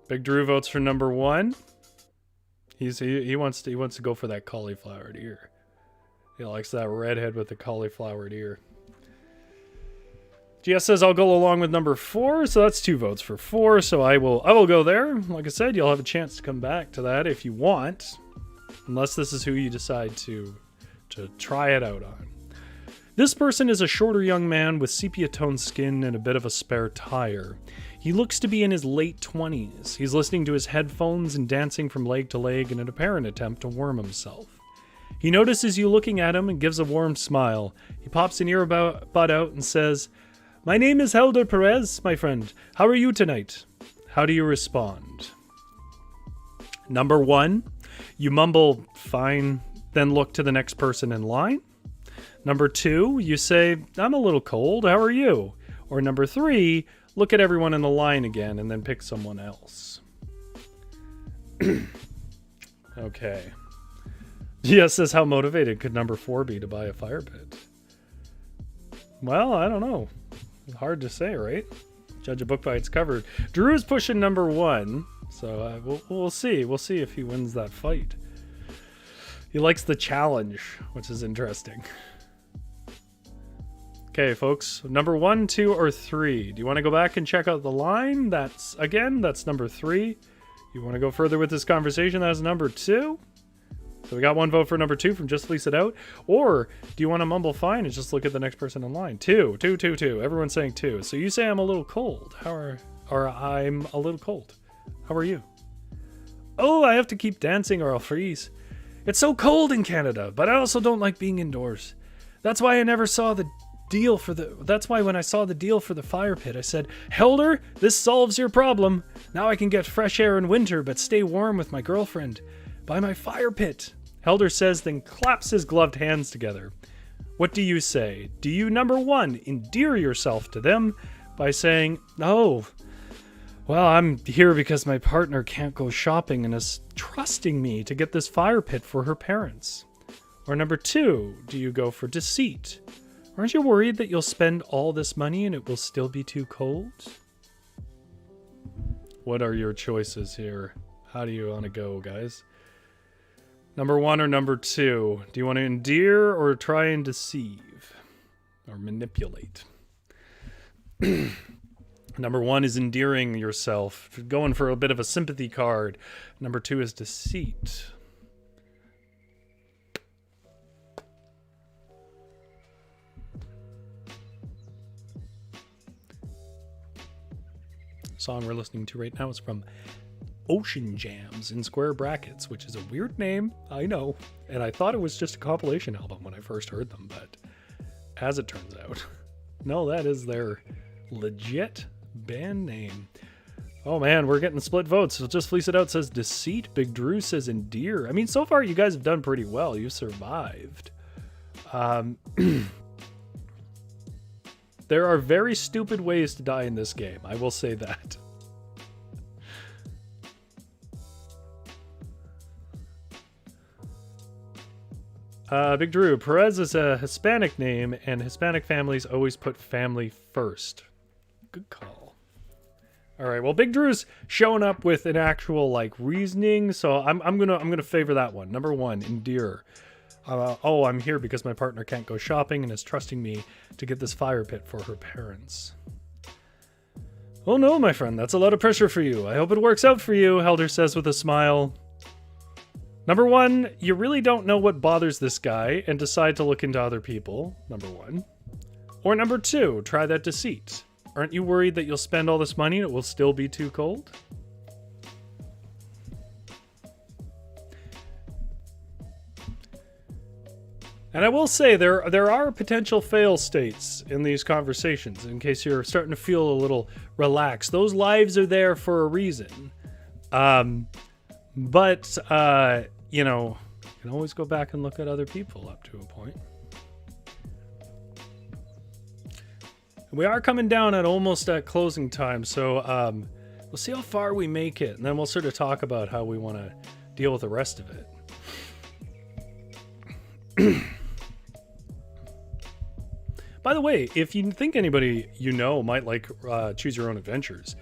Big Drew votes for number 1. He wants to go for that cauliflowered ear. He likes that redhead with the cauliflowered ear. GS says I'll go along with number 4, so that's 2 votes for 4. So I will go there. Like I said, you'll have a chance to come back to that if you want, unless this is who you decide to try it out on. This person is a shorter young man with sepia-toned skin and a bit of a spare tire. He looks to be in his late 20s. He's listening to his headphones and dancing from leg to leg in an apparent attempt to warm himself. He notices you looking at him and gives a warm smile. He pops an earbud out and says, "My name is Helder Perez, my friend. How are you tonight?" How do you respond? Number 1, you mumble, "Fine," then look to the next person in line. Number 2, you say, "I'm a little cold. How are you?" Or number 3, look at everyone in the line again and then pick someone else. Okay. Yes says, how motivated could number 4 be to buy a fire pit? Well, I don't know. Hard to say, right? Judge a book by its cover. Drew's pushing number 1, so we'll see. We'll see if he wins that fight. He likes the challenge, which is interesting. Okay, folks. Number 1, 2, or 3. Do you want to go back and check out the line? That's number 3. You want to go further with this conversation? That's number 2. So we got 1 vote for number 2 from Just Fleece It Out. Or do you want to mumble fine and just look at the next person in line? 2. Everyone's saying 2. So you say I'm a little cold. I'm a little cold. How are you? Oh, I have to keep dancing or I'll freeze. It's so cold in Canada, but I also don't like being indoors. That's why when I saw the deal for the fire pit, I said, "Helder, this solves your problem. Now I can get fresh air in winter, but stay warm with my girlfriend by my fire pit." Helder says, then claps his gloved hands together. What do you say? Do you, number 1, endear yourself to them by saying, "Oh, well, I'm here because my partner can't go shopping and is trusting me to get this fire pit for her parents"? Or number 2, do you go for deceit? Aren't you worried that you'll spend all this money and it will still be too cold? What are your choices here? How do you want to go, guys? Number 1 or number 2? Do you want to endear or try and deceive? Or manipulate? Number 1 is endearing yourself, going for a bit of a sympathy card. Number 2 is deceit. Song we're listening to right now is from Ocean Jams in square brackets, which is a weird name, I know. And I thought it was just a compilation album when I first heard them, but as it turns out, no, that is their legit band name. Oh man, we're getting split votes. So just fleece it out says Deceit. Big Drew says Endear. I mean, so far you guys have done pretty well. You survived. There are very stupid ways to die in this game. I will say that. Big Drew, Perez is a Hispanic name, and Hispanic families always put family first. Good call. All right, well, Big Drew's showing up with an actual like reasoning, so I'm gonna favor that one. Number 1, Endear. I'm here because my partner can't go shopping and is trusting me to get this fire pit for her parents. Oh no, my friend, that's a lot of pressure for you. I hope it works out for you, Helder says with a smile. Number 1, you really don't know what bothers this guy and decide to look into other people. Number 1. Or number 2, try that deceit. Aren't you worried that you'll spend all this money and it will still be too cold? And I will say there are potential fail states in these conversations in case you're starting to feel a little relaxed. Those lives are there for a reason. But you know, you can always go back and look at other people up to a point. We are coming down at almost at closing time, so we'll see how far we make it, and then we'll sort of talk about how we want to deal with the rest of it. By the way, if you think anybody you know might like Choose Your Own Adventures,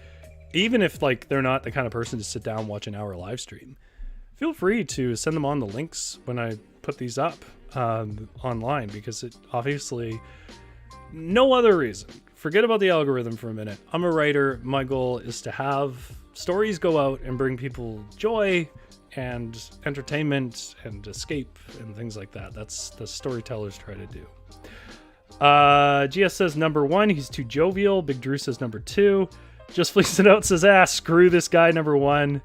even if like they're not the kind of person to sit down and watch an hour live stream, feel free to send them on the links when I put these up online, because it obviously, no other reason. Forget about the algorithm for a minute. I'm a writer. My goal is to have stories go out and bring people joy and entertainment and escape and things like that. That's the storytellers try to do. GS says number 1, he's too jovial. Big Drew says number 2. Just Fleece It Out says, screw this guy, number 1.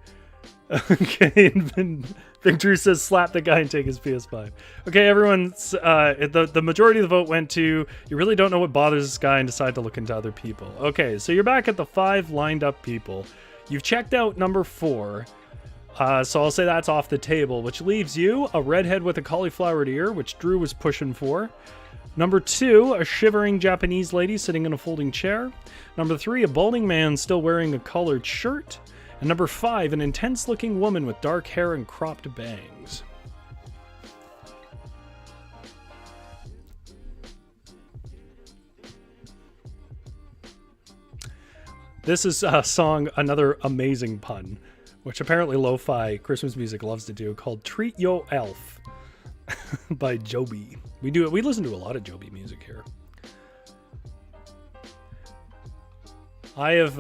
Okay, and Big Drew says, slap the guy and take his PS5. Okay, everyone's, the majority of the vote went to, you really don't know what bothers this guy and decide to look into other people. Okay, so you're back at the 5 lined up people. You've checked out number 4. So I'll say that's off the table, which leaves you a redhead with a cauliflowered ear, which Drew was pushing for. Number 2, a shivering Japanese lady sitting in a folding chair. Number 3, a balding man still wearing a collared shirt. And number 5, an intense-looking woman with dark hair and cropped bangs. This is a song, another amazing pun, which apparently lo-fi Christmas music loves to do, called Treat Yo Elf by Joby. We listen to a lot of Joby music here. I've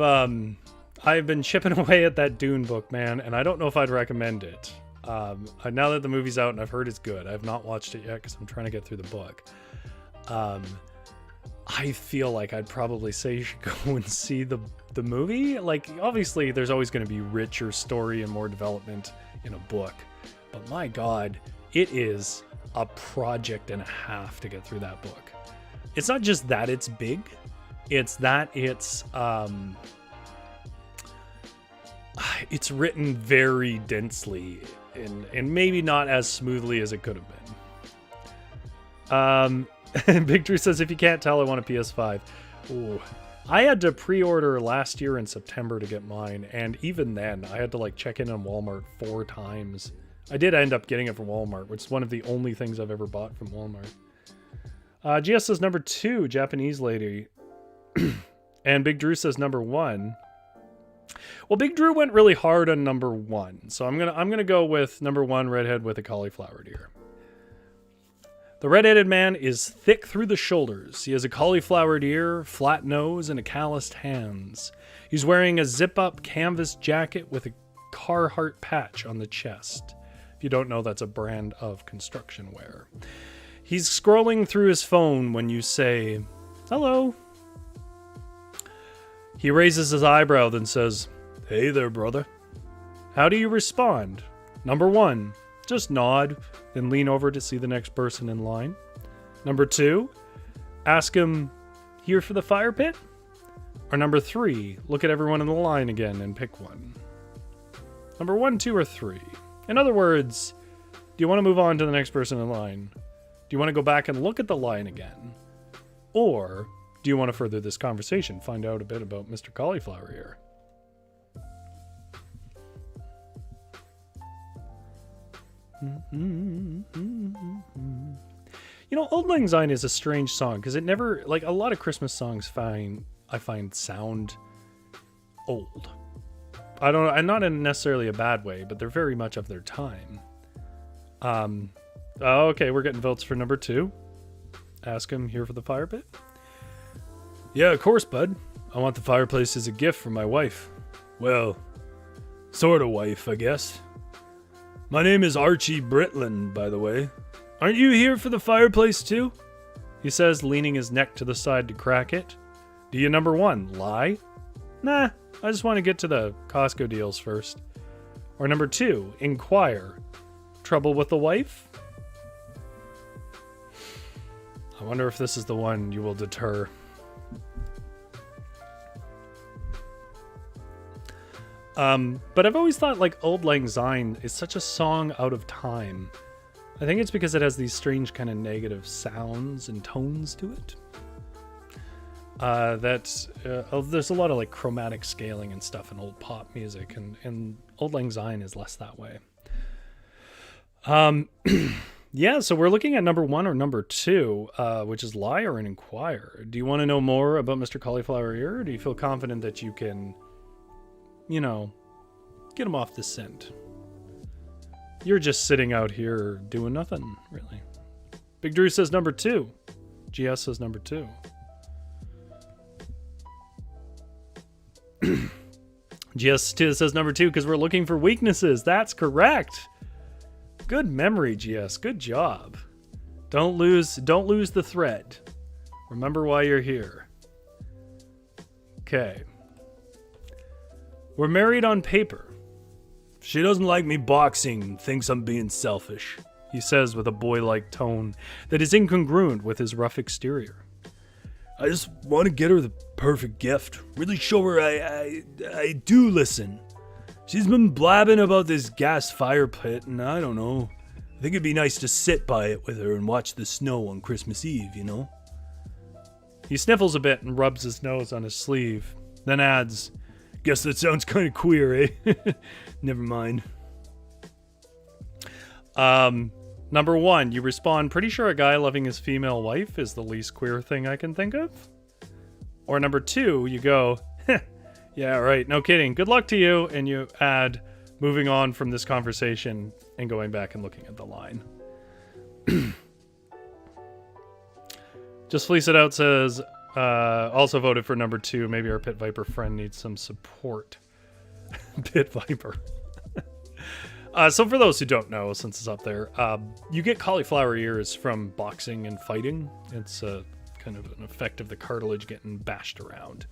been chipping away at that Dune book, man, and I don't know if I'd recommend it. Now that the movie's out and I've heard it's good, I've not watched it yet because I'm trying to get through the book. I feel like I'd probably say you should go and see the movie. Like, obviously, there's always going to be richer story and more development in a book, but my God, it is a project and a half to get through that book. It's not just that it's big, it's that it's written very densely and maybe not as smoothly as it could have been. Big Drew says, if you can't tell, I want a PS5. Ooh. I had to pre-order last year in September to get mine, and even then I had to like check in on Walmart 4 times. I did end up getting it from Walmart, which is one of the only things I've ever bought from Walmart. GS says number 2, Japanese lady. And Big Drew says number 1. Well, Big Drew went really hard on number 1, so I'm gonna go with number 1, redhead with a cauliflowered ear. The red-headed man is thick through the shoulders. He has a cauliflowered ear, flat nose, and a calloused hands. He's wearing a zip-up canvas jacket with a Carhartt patch on the chest. If you don't know, that's a brand of construction wear. He's scrolling through his phone when you say, hello. He raises his eyebrow, then says, hey there, brother. How do you respond? Number 1, just nod, then lean over to see the next person in line. Number 2, ask him, here for the fire pit? Or number 3, look at everyone in the line again and pick one. Number 1, 2, or 3. In other words, do you want to move on to the next person in line? Do you want to go back and look at the line again? Or do you want to further this conversation, find out a bit about Mr. Cauliflower Ear? You know, Old Lang Syne is a strange song because it never, like a lot of Christmas songs I find sound old. I don't know, and not in necessarily a bad way, but they're very much of their time. Okay, we're getting votes for number 2. Ask him here for the fire pit. Yeah, of course, bud. I want the fireplace as a gift from my wife. Well, sort of wife, I guess. My name is Archie Britland, by the way. Aren't you here for the fireplace too? He says, leaning his neck to the side to crack it. Do you, number 1, lie? Nah, I just want to get to the Costco deals first. Or number 2, inquire. Trouble with the wife? I wonder if this is the one you will deter. But I've always thought like Auld Lang Syne is such a song out of time. I think it's because it has these strange kind of negative sounds and tones to it. There's a lot of like chromatic scaling and stuff in old pop music, and Auld Lang Syne is less that way. Yeah, so we're looking at number 1 or number 2, which is lie or an inquire. Do you want to know more about Mr. Cauliflower Ear, or do you feel confident that you can, you know, get him off the scent? You're just sitting out here doing nothing, really. Big Drew says number 2. GS says number 2. GS says number 2 because we're looking for weaknesses. That's correct. Good memory, GS. Good job. Don't lose the thread. Remember why you're here. Okay. We're married on paper. She doesn't like me boxing and thinks I'm being selfish, he says with a boy-like tone that is incongruent with his rough exterior. I just want to get her the perfect gift. Really show her I do listen. She's been blabbing about this gas fire pit, and I don't know. I think it'd be nice to sit by it with her and watch the snow on Christmas Eve, you know? He sniffles a bit and rubs his nose on his sleeve, then adds, guess that sounds kind of queer, eh? Never mind. Number 1, you respond, pretty sure a guy loving his female wife is the least queer thing I can think of. Or number 2, you go, yeah, right, no kidding. Good luck to you. And you add, moving on from this conversation and going back and looking at the line. Just Fleece It Out says, also voted for number 2. Maybe our Pit Viper friend needs some support. Pit Viper. So for those who don't know, since it's up there, you get cauliflower ears from boxing and fighting. It's kind of an effect of the cartilage getting bashed around.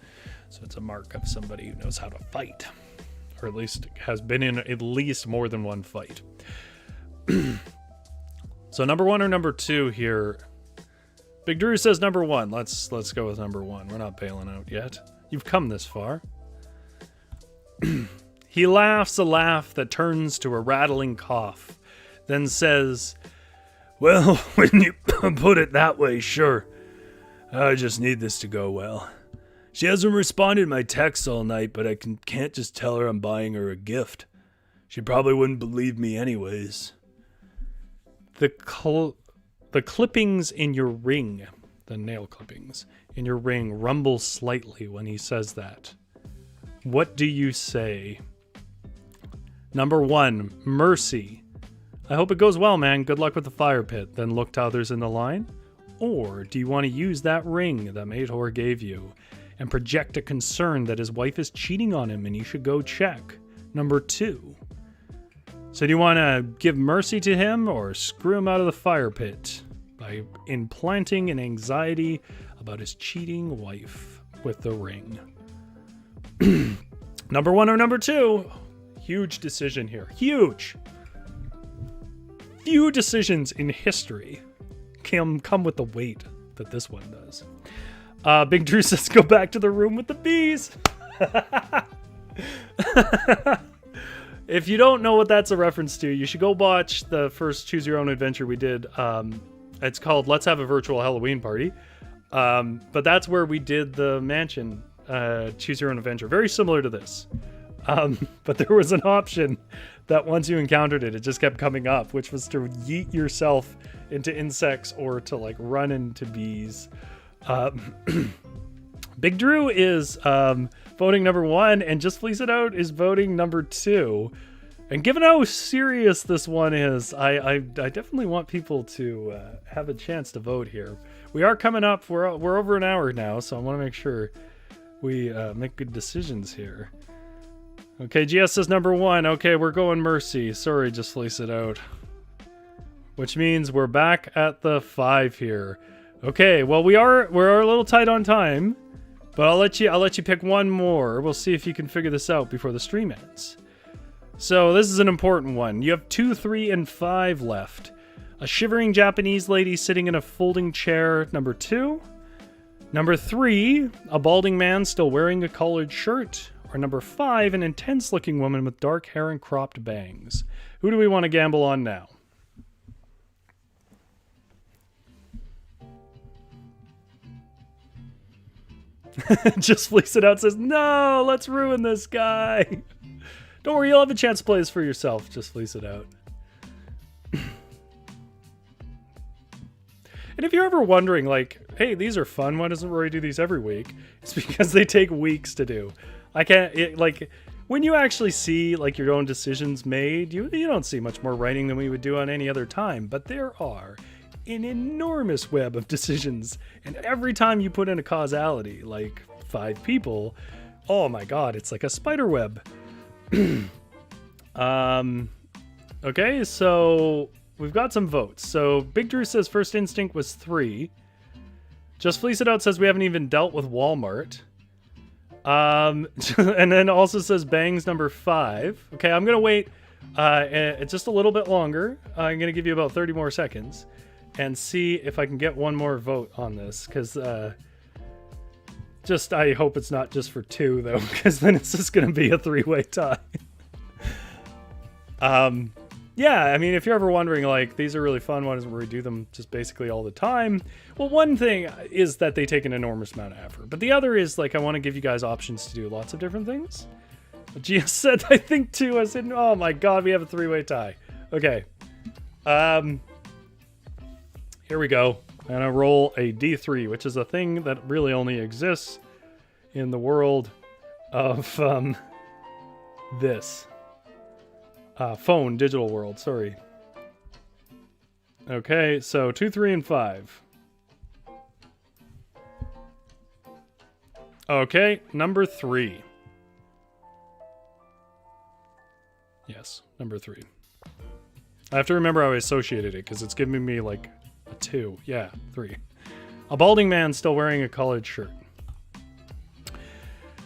So it's a mark of somebody who knows how to fight. Or at least has been in at least more than one fight. So number 1 or number 2 here. Big Drew says number 1. Let's go with number 1. We're not bailing out yet. You've come this far. He laughs a laugh that turns to a rattling cough, then says, well, when you put it that way, sure. I just need this to go well. She hasn't responded to my texts all night, but I can't just tell her I'm buying her a gift. She probably wouldn't believe me anyways. The clippings in your ring, the nail clippings in your ring, rumble slightly when he says that. What do you say? Number 1, mercy. I hope it goes well, man. Good luck with the fire pit. Then look to others in the line. Or do you want to use that ring that Mator gave you and project a concern that his wife is cheating on him and you should go check? Number 2. So do you want to give mercy to him or screw him out of the fire pit by implanting an anxiety about his cheating wife with the ring? Number 1 or number 2? huge decision here. Huge! Few decisions in history come with the weight that this one does. Big Drew says, go back to the room with the bees. If you don't know what that's a reference to, you should go watch the first Choose Your Own Adventure we did. It's called Let's Have a Virtual Halloween Party. But that's where we did the mansion Choose Your Own Adventure. Very similar to this. But there was an option that once you encountered it, it just kept coming up, which was to yeet yourself into insects or to like run into bees. Big Drew is voting number 1, and Just Fleece It Out is voting number 2. And given how serious this one is, I definitely want people to have a chance to vote here. We are coming up. We're over an hour now, so I want to make sure we make good decisions here. Okay, GS says number 1. Okay, we're going Mercy. Sorry, Just Fleece It Out. Which means we're back at the 5 here. Okay, well we're a little tight on time, but I'll let you pick one more. We'll see if you can figure this out before the stream ends. So this is an important one. You have 2, 3, and 5 left. A shivering Japanese lady sitting in a folding chair, number 2. Number 3, a balding man still wearing a collared shirt. Or number 5, an intense-looking woman with dark hair and cropped bangs. Who do we want to gamble on now? Just Fleece It Out says, no, let's ruin this guy. Don't worry, you'll have a chance to play this for yourself. Just Fleece It Out. And if you're ever wondering, like, hey, these are fun, why doesn't Rory do these every week? It's because they take weeks to do. I can't, like, when you actually see, like, your own decisions made, you don't see much more writing than we would do on any other time. But there are an enormous web of decisions, and every time you put in a causality, like 5 people, oh my god, it's like a spider web. Okay, so we've got some votes. So Big Drew says First Instinct was 3. Just Fleece It Out says we haven't even dealt with Walmart. And then also says Bangs number 5. Okay, I'm gonna wait just a little bit longer. I'm gonna give you about 30 more seconds and see if I can get one more vote on this, because I hope it's not just for 2 though, because then it's just gonna be a 3-way tie. Yeah, I mean, if you're ever wondering, like, these are really fun, why doesn't we do them just basically all the time? Well, one thing is that they take an enormous amount of effort, but the other is, like, I want to give you guys options to do lots of different things. Gia said, I think 2. I said, oh my god, we have a 3-way tie. Okay. Here we go. I'm gonna roll a D3, which is a thing that really only exists in the world of, this. Phone, digital world, sorry. Okay, so 2, 3, and 5. Okay, number 3. Yes, number 3. I have to remember how I associated it, because it's giving me, like, a 2. Yeah, 3. A balding man still wearing a collared shirt.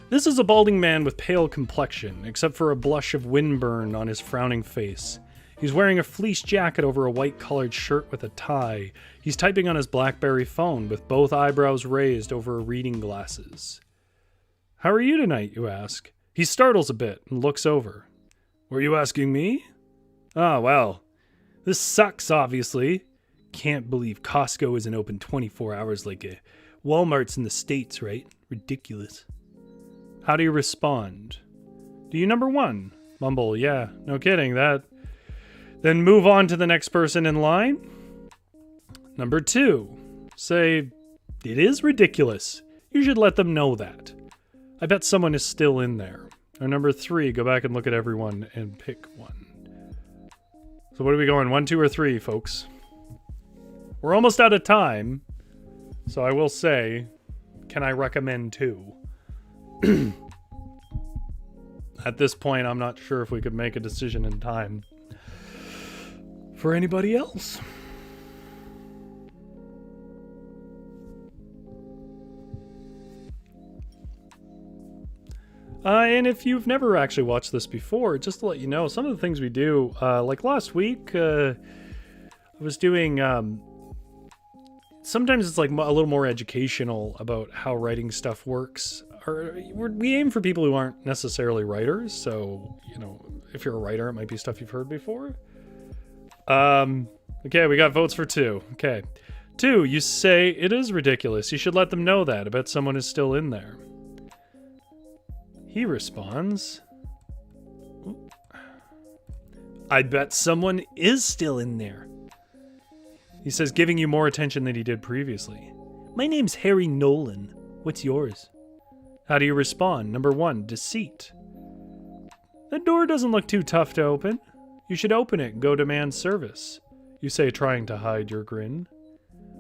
This is a balding man with pale complexion, except for a blush of windburn on his frowning face. He's wearing a fleece jacket over a white collared shirt with a tie. He's typing on his BlackBerry phone with both eyebrows raised over reading glasses. How are you tonight, you ask? He startles a bit and looks over. Were you asking me? Ah, well. This sucks, obviously. Can't believe Costco isn't open 24 hours like Walmart's in the States, right? Ridiculous. How do you respond? Do you number 1? Mumble, yeah, no kidding, that. Then move on to the next person in line. Number 2. Say, it is ridiculous. You should let them know that. I bet someone is still in there. Or number 3, go back and look at everyone and pick one. So what are we going, 1, 2, or 3, folks? We're almost out of time. So I will say, can I recommend 2? At this point, I'm not sure if we could make a decision in time for anybody else. And if you've never actually watched this before, just to let you know, some of the things we do, like last week, I was doing, sometimes it's like a little more educational about how writing stuff works. We aim for people who aren't necessarily writers, so, if you're a writer, it might be stuff you've heard before. Okay, we got votes for 2. Okay. 2, you say it is ridiculous. You should let them know that. I bet someone is still in there. He responds, I bet someone is still in there. He says, giving you more attention than he did previously. My name's Harry Nolan. What's yours? How do you respond? Number 1, deceit. The door doesn't look too tough to open. You should open it and go demand service. You say, trying to hide your grin.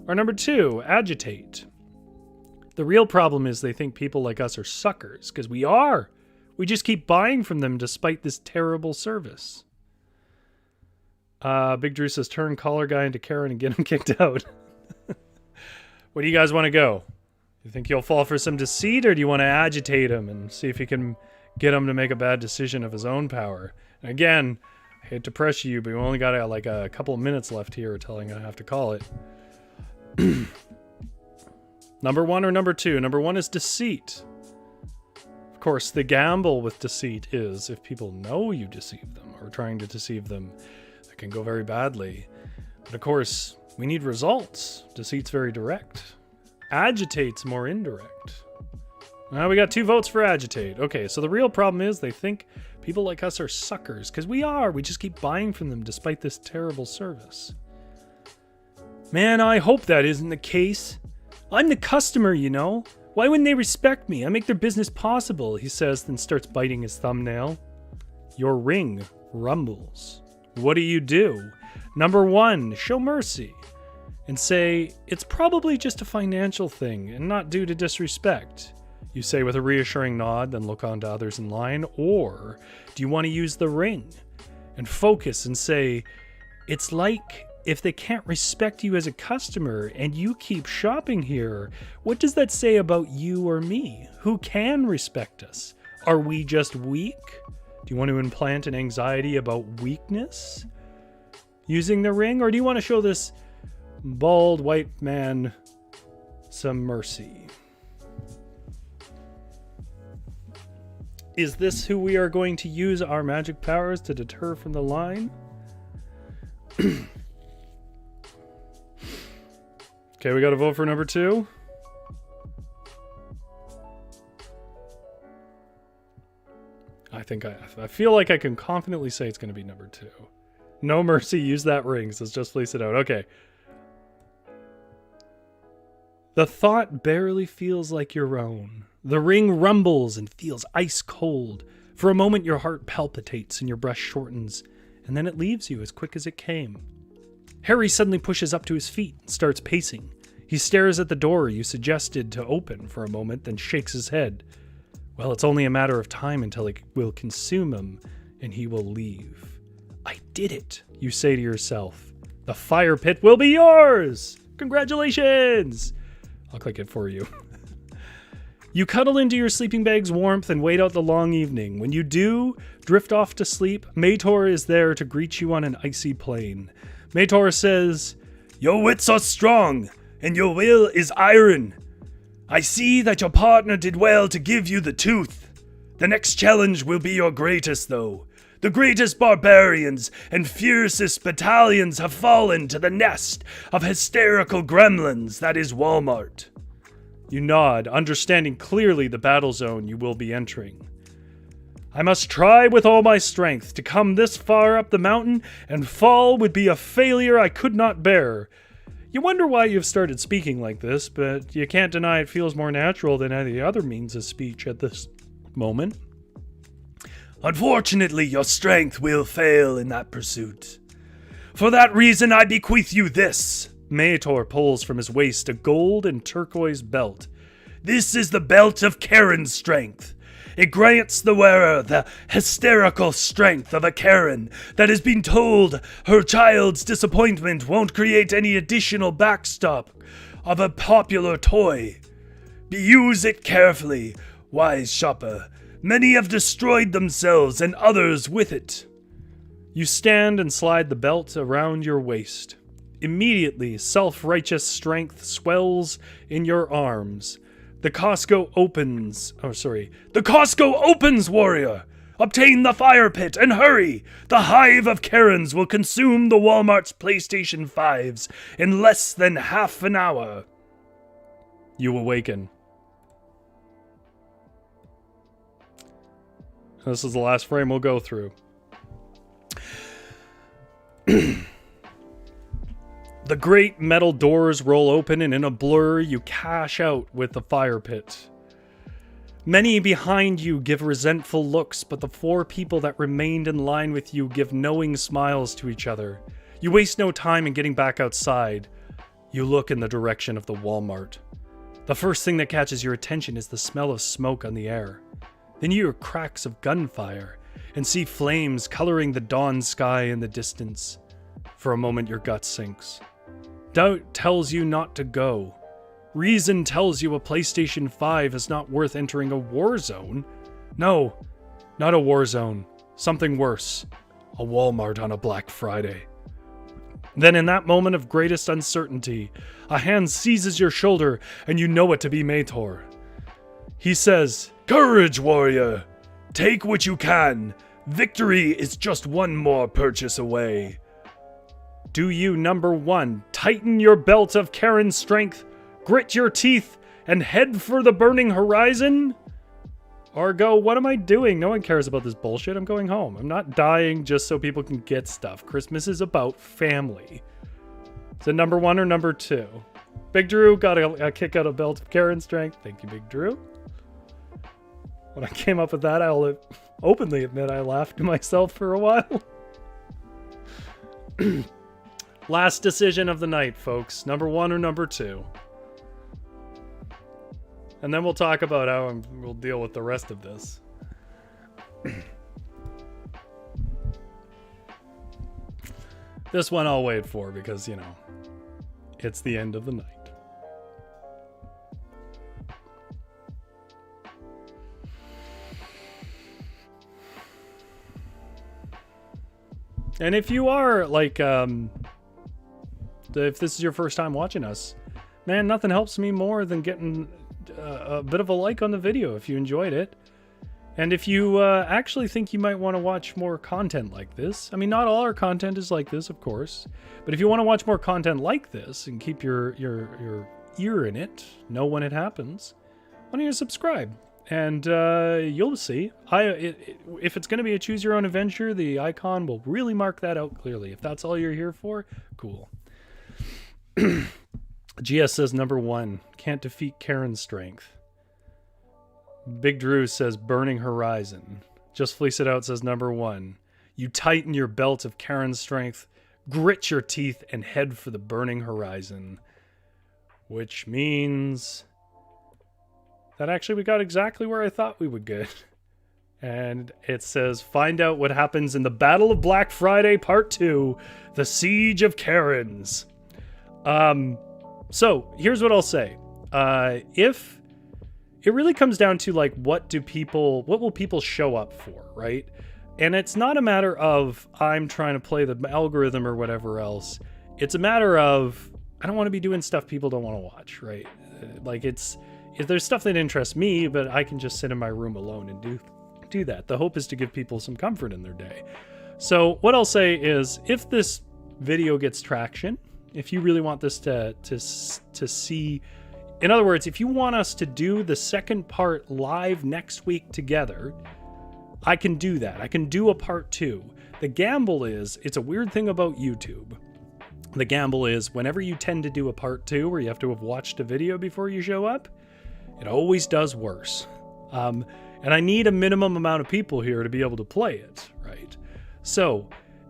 Or number 2, agitate. The real problem is they think people like us are suckers, because we are. We just keep buying from them despite this terrible service. Big Drew says, turn collar guy into Karen and get him kicked out. Where do you guys want to go? You think you'll fall for some deceit, or do you want to agitate him and see if you can get him to make a bad decision of his own power? And again, I hate to pressure you, but we only got like a couple of minutes left here until I'm going to have to call it. Number 1 or number 2? Number 1 is deceit. Of course, the gamble with deceit is if people know you deceive them or trying to deceive them, that can go very badly. But of course, we need results. Deceit's very direct. Agitate's more indirect. Now we got 2 votes for agitate. Okay, so the real problem is they think people like us are suckers, because we are. We just keep buying from them despite this terrible service. Man, I hope that isn't the case. I'm the customer, Why wouldn't they respect me? I make their business possible, he says, then starts biting his thumbnail. Your ring rumbles. What do? Number 1, show mercy. And say, it's probably just a financial thing and not due to disrespect. You say with a reassuring nod, then look on to others in line. Or do you want to use the ring and focus and say, it's like if they can't respect you as a customer and you keep shopping here, what does that say about you or me? Who can respect us? Are we just weak? Do you want to implant an anxiety about weakness using the ring? Or do you want to show this bald white man some mercy? Is this who we are going to use our magic powers to deter from the line? Okay, we got to vote for number 2. I feel like I can confidently say it's going to be number 2. No mercy, use that ring, says just fleece it out. Okay. The thought barely feels like your own. The ring rumbles and feels ice cold. For a moment your heart palpitates and your breath shortens, and then it leaves you as quick as it came. Harry suddenly pushes up to his feet and starts pacing. He stares at the door you suggested to open for a moment, then shakes his head. Well, it's only a matter of time until it will consume him, and he will leave. I did it, you say to yourself. The fire pit will be yours! Congratulations! I'll click it for you. You cuddle into your sleeping bag's warmth and wait out the long evening. When you do drift off to sleep, Mator is there to greet you on an icy plain. Mator says, your wits are strong, and your will is iron. I see that your partner did well to give you the tooth. The next challenge will be your greatest, though. The greatest barbarians and fiercest battalions have fallen to the nest of hysterical gremlins that is Walmart. You nod, understanding clearly the battle zone you will be entering. I must try with all my strength to come this far up the mountain, and fall would be a failure I could not bear. You wonder why you've started speaking like this, but you can't deny it feels more natural than any other means of speech at this moment. Unfortunately, your strength will fail in that pursuit. For that reason, I bequeath you this. Mator pulls from his waist a gold and turquoise belt. This is the belt of Karen's strength. It grants the wearer the hysterical strength of a Karen that has been told her child's disappointment won't create any additional backstop of a popular toy. Use it carefully, wise shopper, Many have destroyed themselves and others with it. You stand and slide the belt around your waist. Immediately, self-righteous strength swells in your arms. The Costco opens, warrior! Obtain the fire pit and hurry! The hive of Karens will consume the Walmart's PlayStation 5s in less than half an hour. You awaken. This is the last frame we'll go through. The great metal doors roll open, and in a blur, you cash out with the fire pit. Many behind you give resentful looks, but the 4 people that remained in line with you give knowing smiles to each other. You waste no time in getting back outside. You look in the direction of the Walmart. The first thing that catches your attention is the smell of smoke on the air. Then you hear cracks of gunfire and see flames coloring the dawn sky in the distance. For a moment, your gut sinks. Doubt tells you not to go. Reason tells you a PlayStation 5 is not worth entering a war zone. No, not a war zone. Something worse. A Walmart on a Black Friday. Then in that moment of greatest uncertainty, a hand seizes your shoulder and you know it to be Mator. He says, "Courage, warrior! Take what you can. Victory is just one more purchase away." Do you, number 1, tighten your belt of Karen strength, grit your teeth, and head for the burning horizon? Or go, what am I doing? No one cares about this bullshit. I'm going home. I'm not dying just so people can get stuff. Christmas is about family. Is it number 1 or number 2? Big Drew got a kick out of belt of Karen strength. Thank you, Big Drew. When I came up with that, I'll openly admit I laughed to myself for a while. Last decision of the night, folks. Number 1 or number 2? And then we'll talk about how we'll deal with the rest of this. This one I'll wait for because, you know, it's the end of the night. And if you are, like, if this is your first time watching us, man, nothing helps me more than getting a bit of a like on the video if you enjoyed it. And if you actually think you might want to watch more content like this, I mean, not all our content is like this, of course, but if you want to watch more content like this and keep your ear in it, know when it happens, why don't you subscribe? And you'll see. If it's going to be a choose your own adventure, the icon will really mark that out clearly. If that's all you're here for, cool. GS says number 1, can't defeat Karen's strength. Big Drew says burning horizon. Just Fleece It Out says number 1, you tighten your belt of Karen's strength, grit your teeth, and head for the burning horizon. Which means that actually we got exactly where I thought we would get. And it says, find out what happens in the Battle of Black Friday Part 2, The Siege of Karens. So here's what I'll say. If it really comes down to, like, what will people show up for, right? And it's not a matter of I'm trying to play the algorithm or whatever else. It's a matter of I don't want to be doing stuff people don't want to watch, right? Like, if there's stuff that interests me, but I can just sit in my room alone and do that. The hope is to give people some comfort in their day. So what I'll say is, if this video gets traction, if you really want this to see, in other words, if you want us to do the second part live next week together, I can do that. I can do a part 2. The gamble is, it's a weird thing about YouTube. The gamble is, whenever you tend to do a part 2 where you have to have watched a video before you show up, it always does worse. And I need a minimum amount of people here to be able to play it, right? So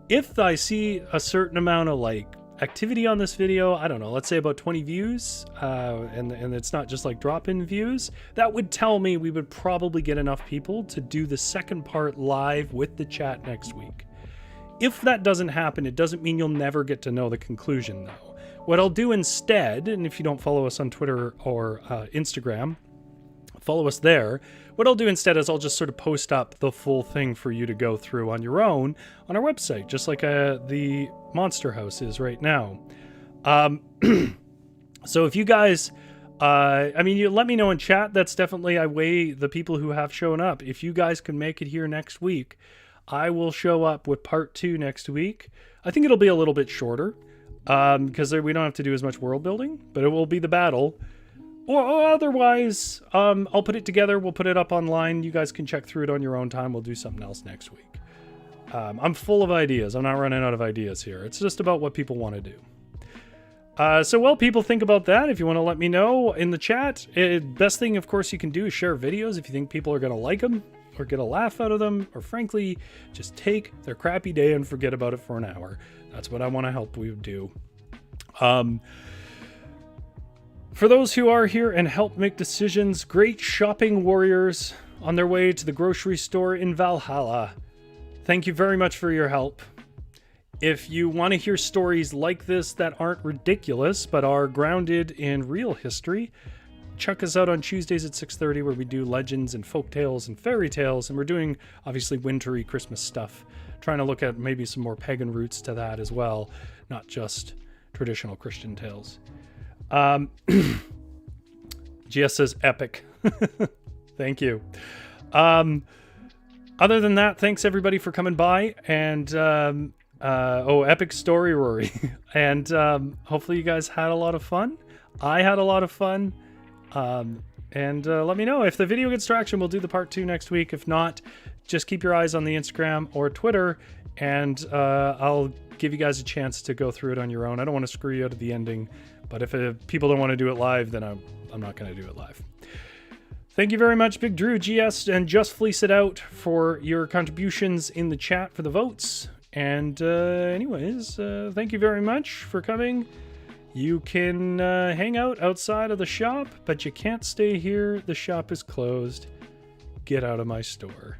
if I see a certain amount of, like, activity on this video, I don't know, let's say about 20 views, and it's not just like drop-in views, that would tell me we would probably get enough people to do the second part live with the chat next week. If that doesn't happen, it doesn't mean you'll never get to know the conclusion, though. What I'll do instead, and if you don't follow us on Twitter or Instagram, follow us there. What I'll do instead is I'll just sort of post up the full thing for you to go through on your own on our website, just like the Monster House is right now. So if you guys, you let me know in chat. That's definitely, I weigh the people who have shown up. If you guys can make it here next week, I will show up with part 2 next week. I think it'll be a little bit shorter because we don't have to do as much world building, but it will be the battle. Or otherwise, I'll put it together. We'll put it up online. You guys can check through it on your own time. We'll do something else next week. I'm full of ideas. I'm not running out of ideas here. It's just about what people want to do. So while people think about that, if you want to let me know in the chat, best thing, of course, you can do is share videos if you think people are going to like them or get a laugh out of them, or frankly, just take their crappy day and forget about it for an hour. That's what I want to help you do. For those who are here and help make decisions, great shopping warriors on their way to the grocery store in Valhalla, thank you very much for your help. If you want to hear stories like this that aren't ridiculous but are grounded in real history, check us out on Tuesdays at 6:30 where we do legends and folk tales and fairy tales, and we're doing obviously wintry Christmas stuff, trying to look at maybe some more pagan roots to that as well, not just traditional Christian tales. GS says epic. Thank you. Other than that, thanks everybody for coming by, and epic story, Rory. And hopefully you guys had a lot of fun. I had a lot of fun. And let me know if the video gets traction. We'll do the part 2 next week. If not, just keep your eyes on the Instagram or Twitter, and I'll give you guys a chance to go through it on your own. I don't want to screw you out of the ending, but if people don't want to do it live, then I'm not going to do it live. Thank you very much, Big Drew, GS, and Just Fleece It Out for your contributions in the chat for the votes. And anyways, thank you very much for coming. You can hang out outside of the shop, but you can't stay here. The shop is closed. Get out of my store.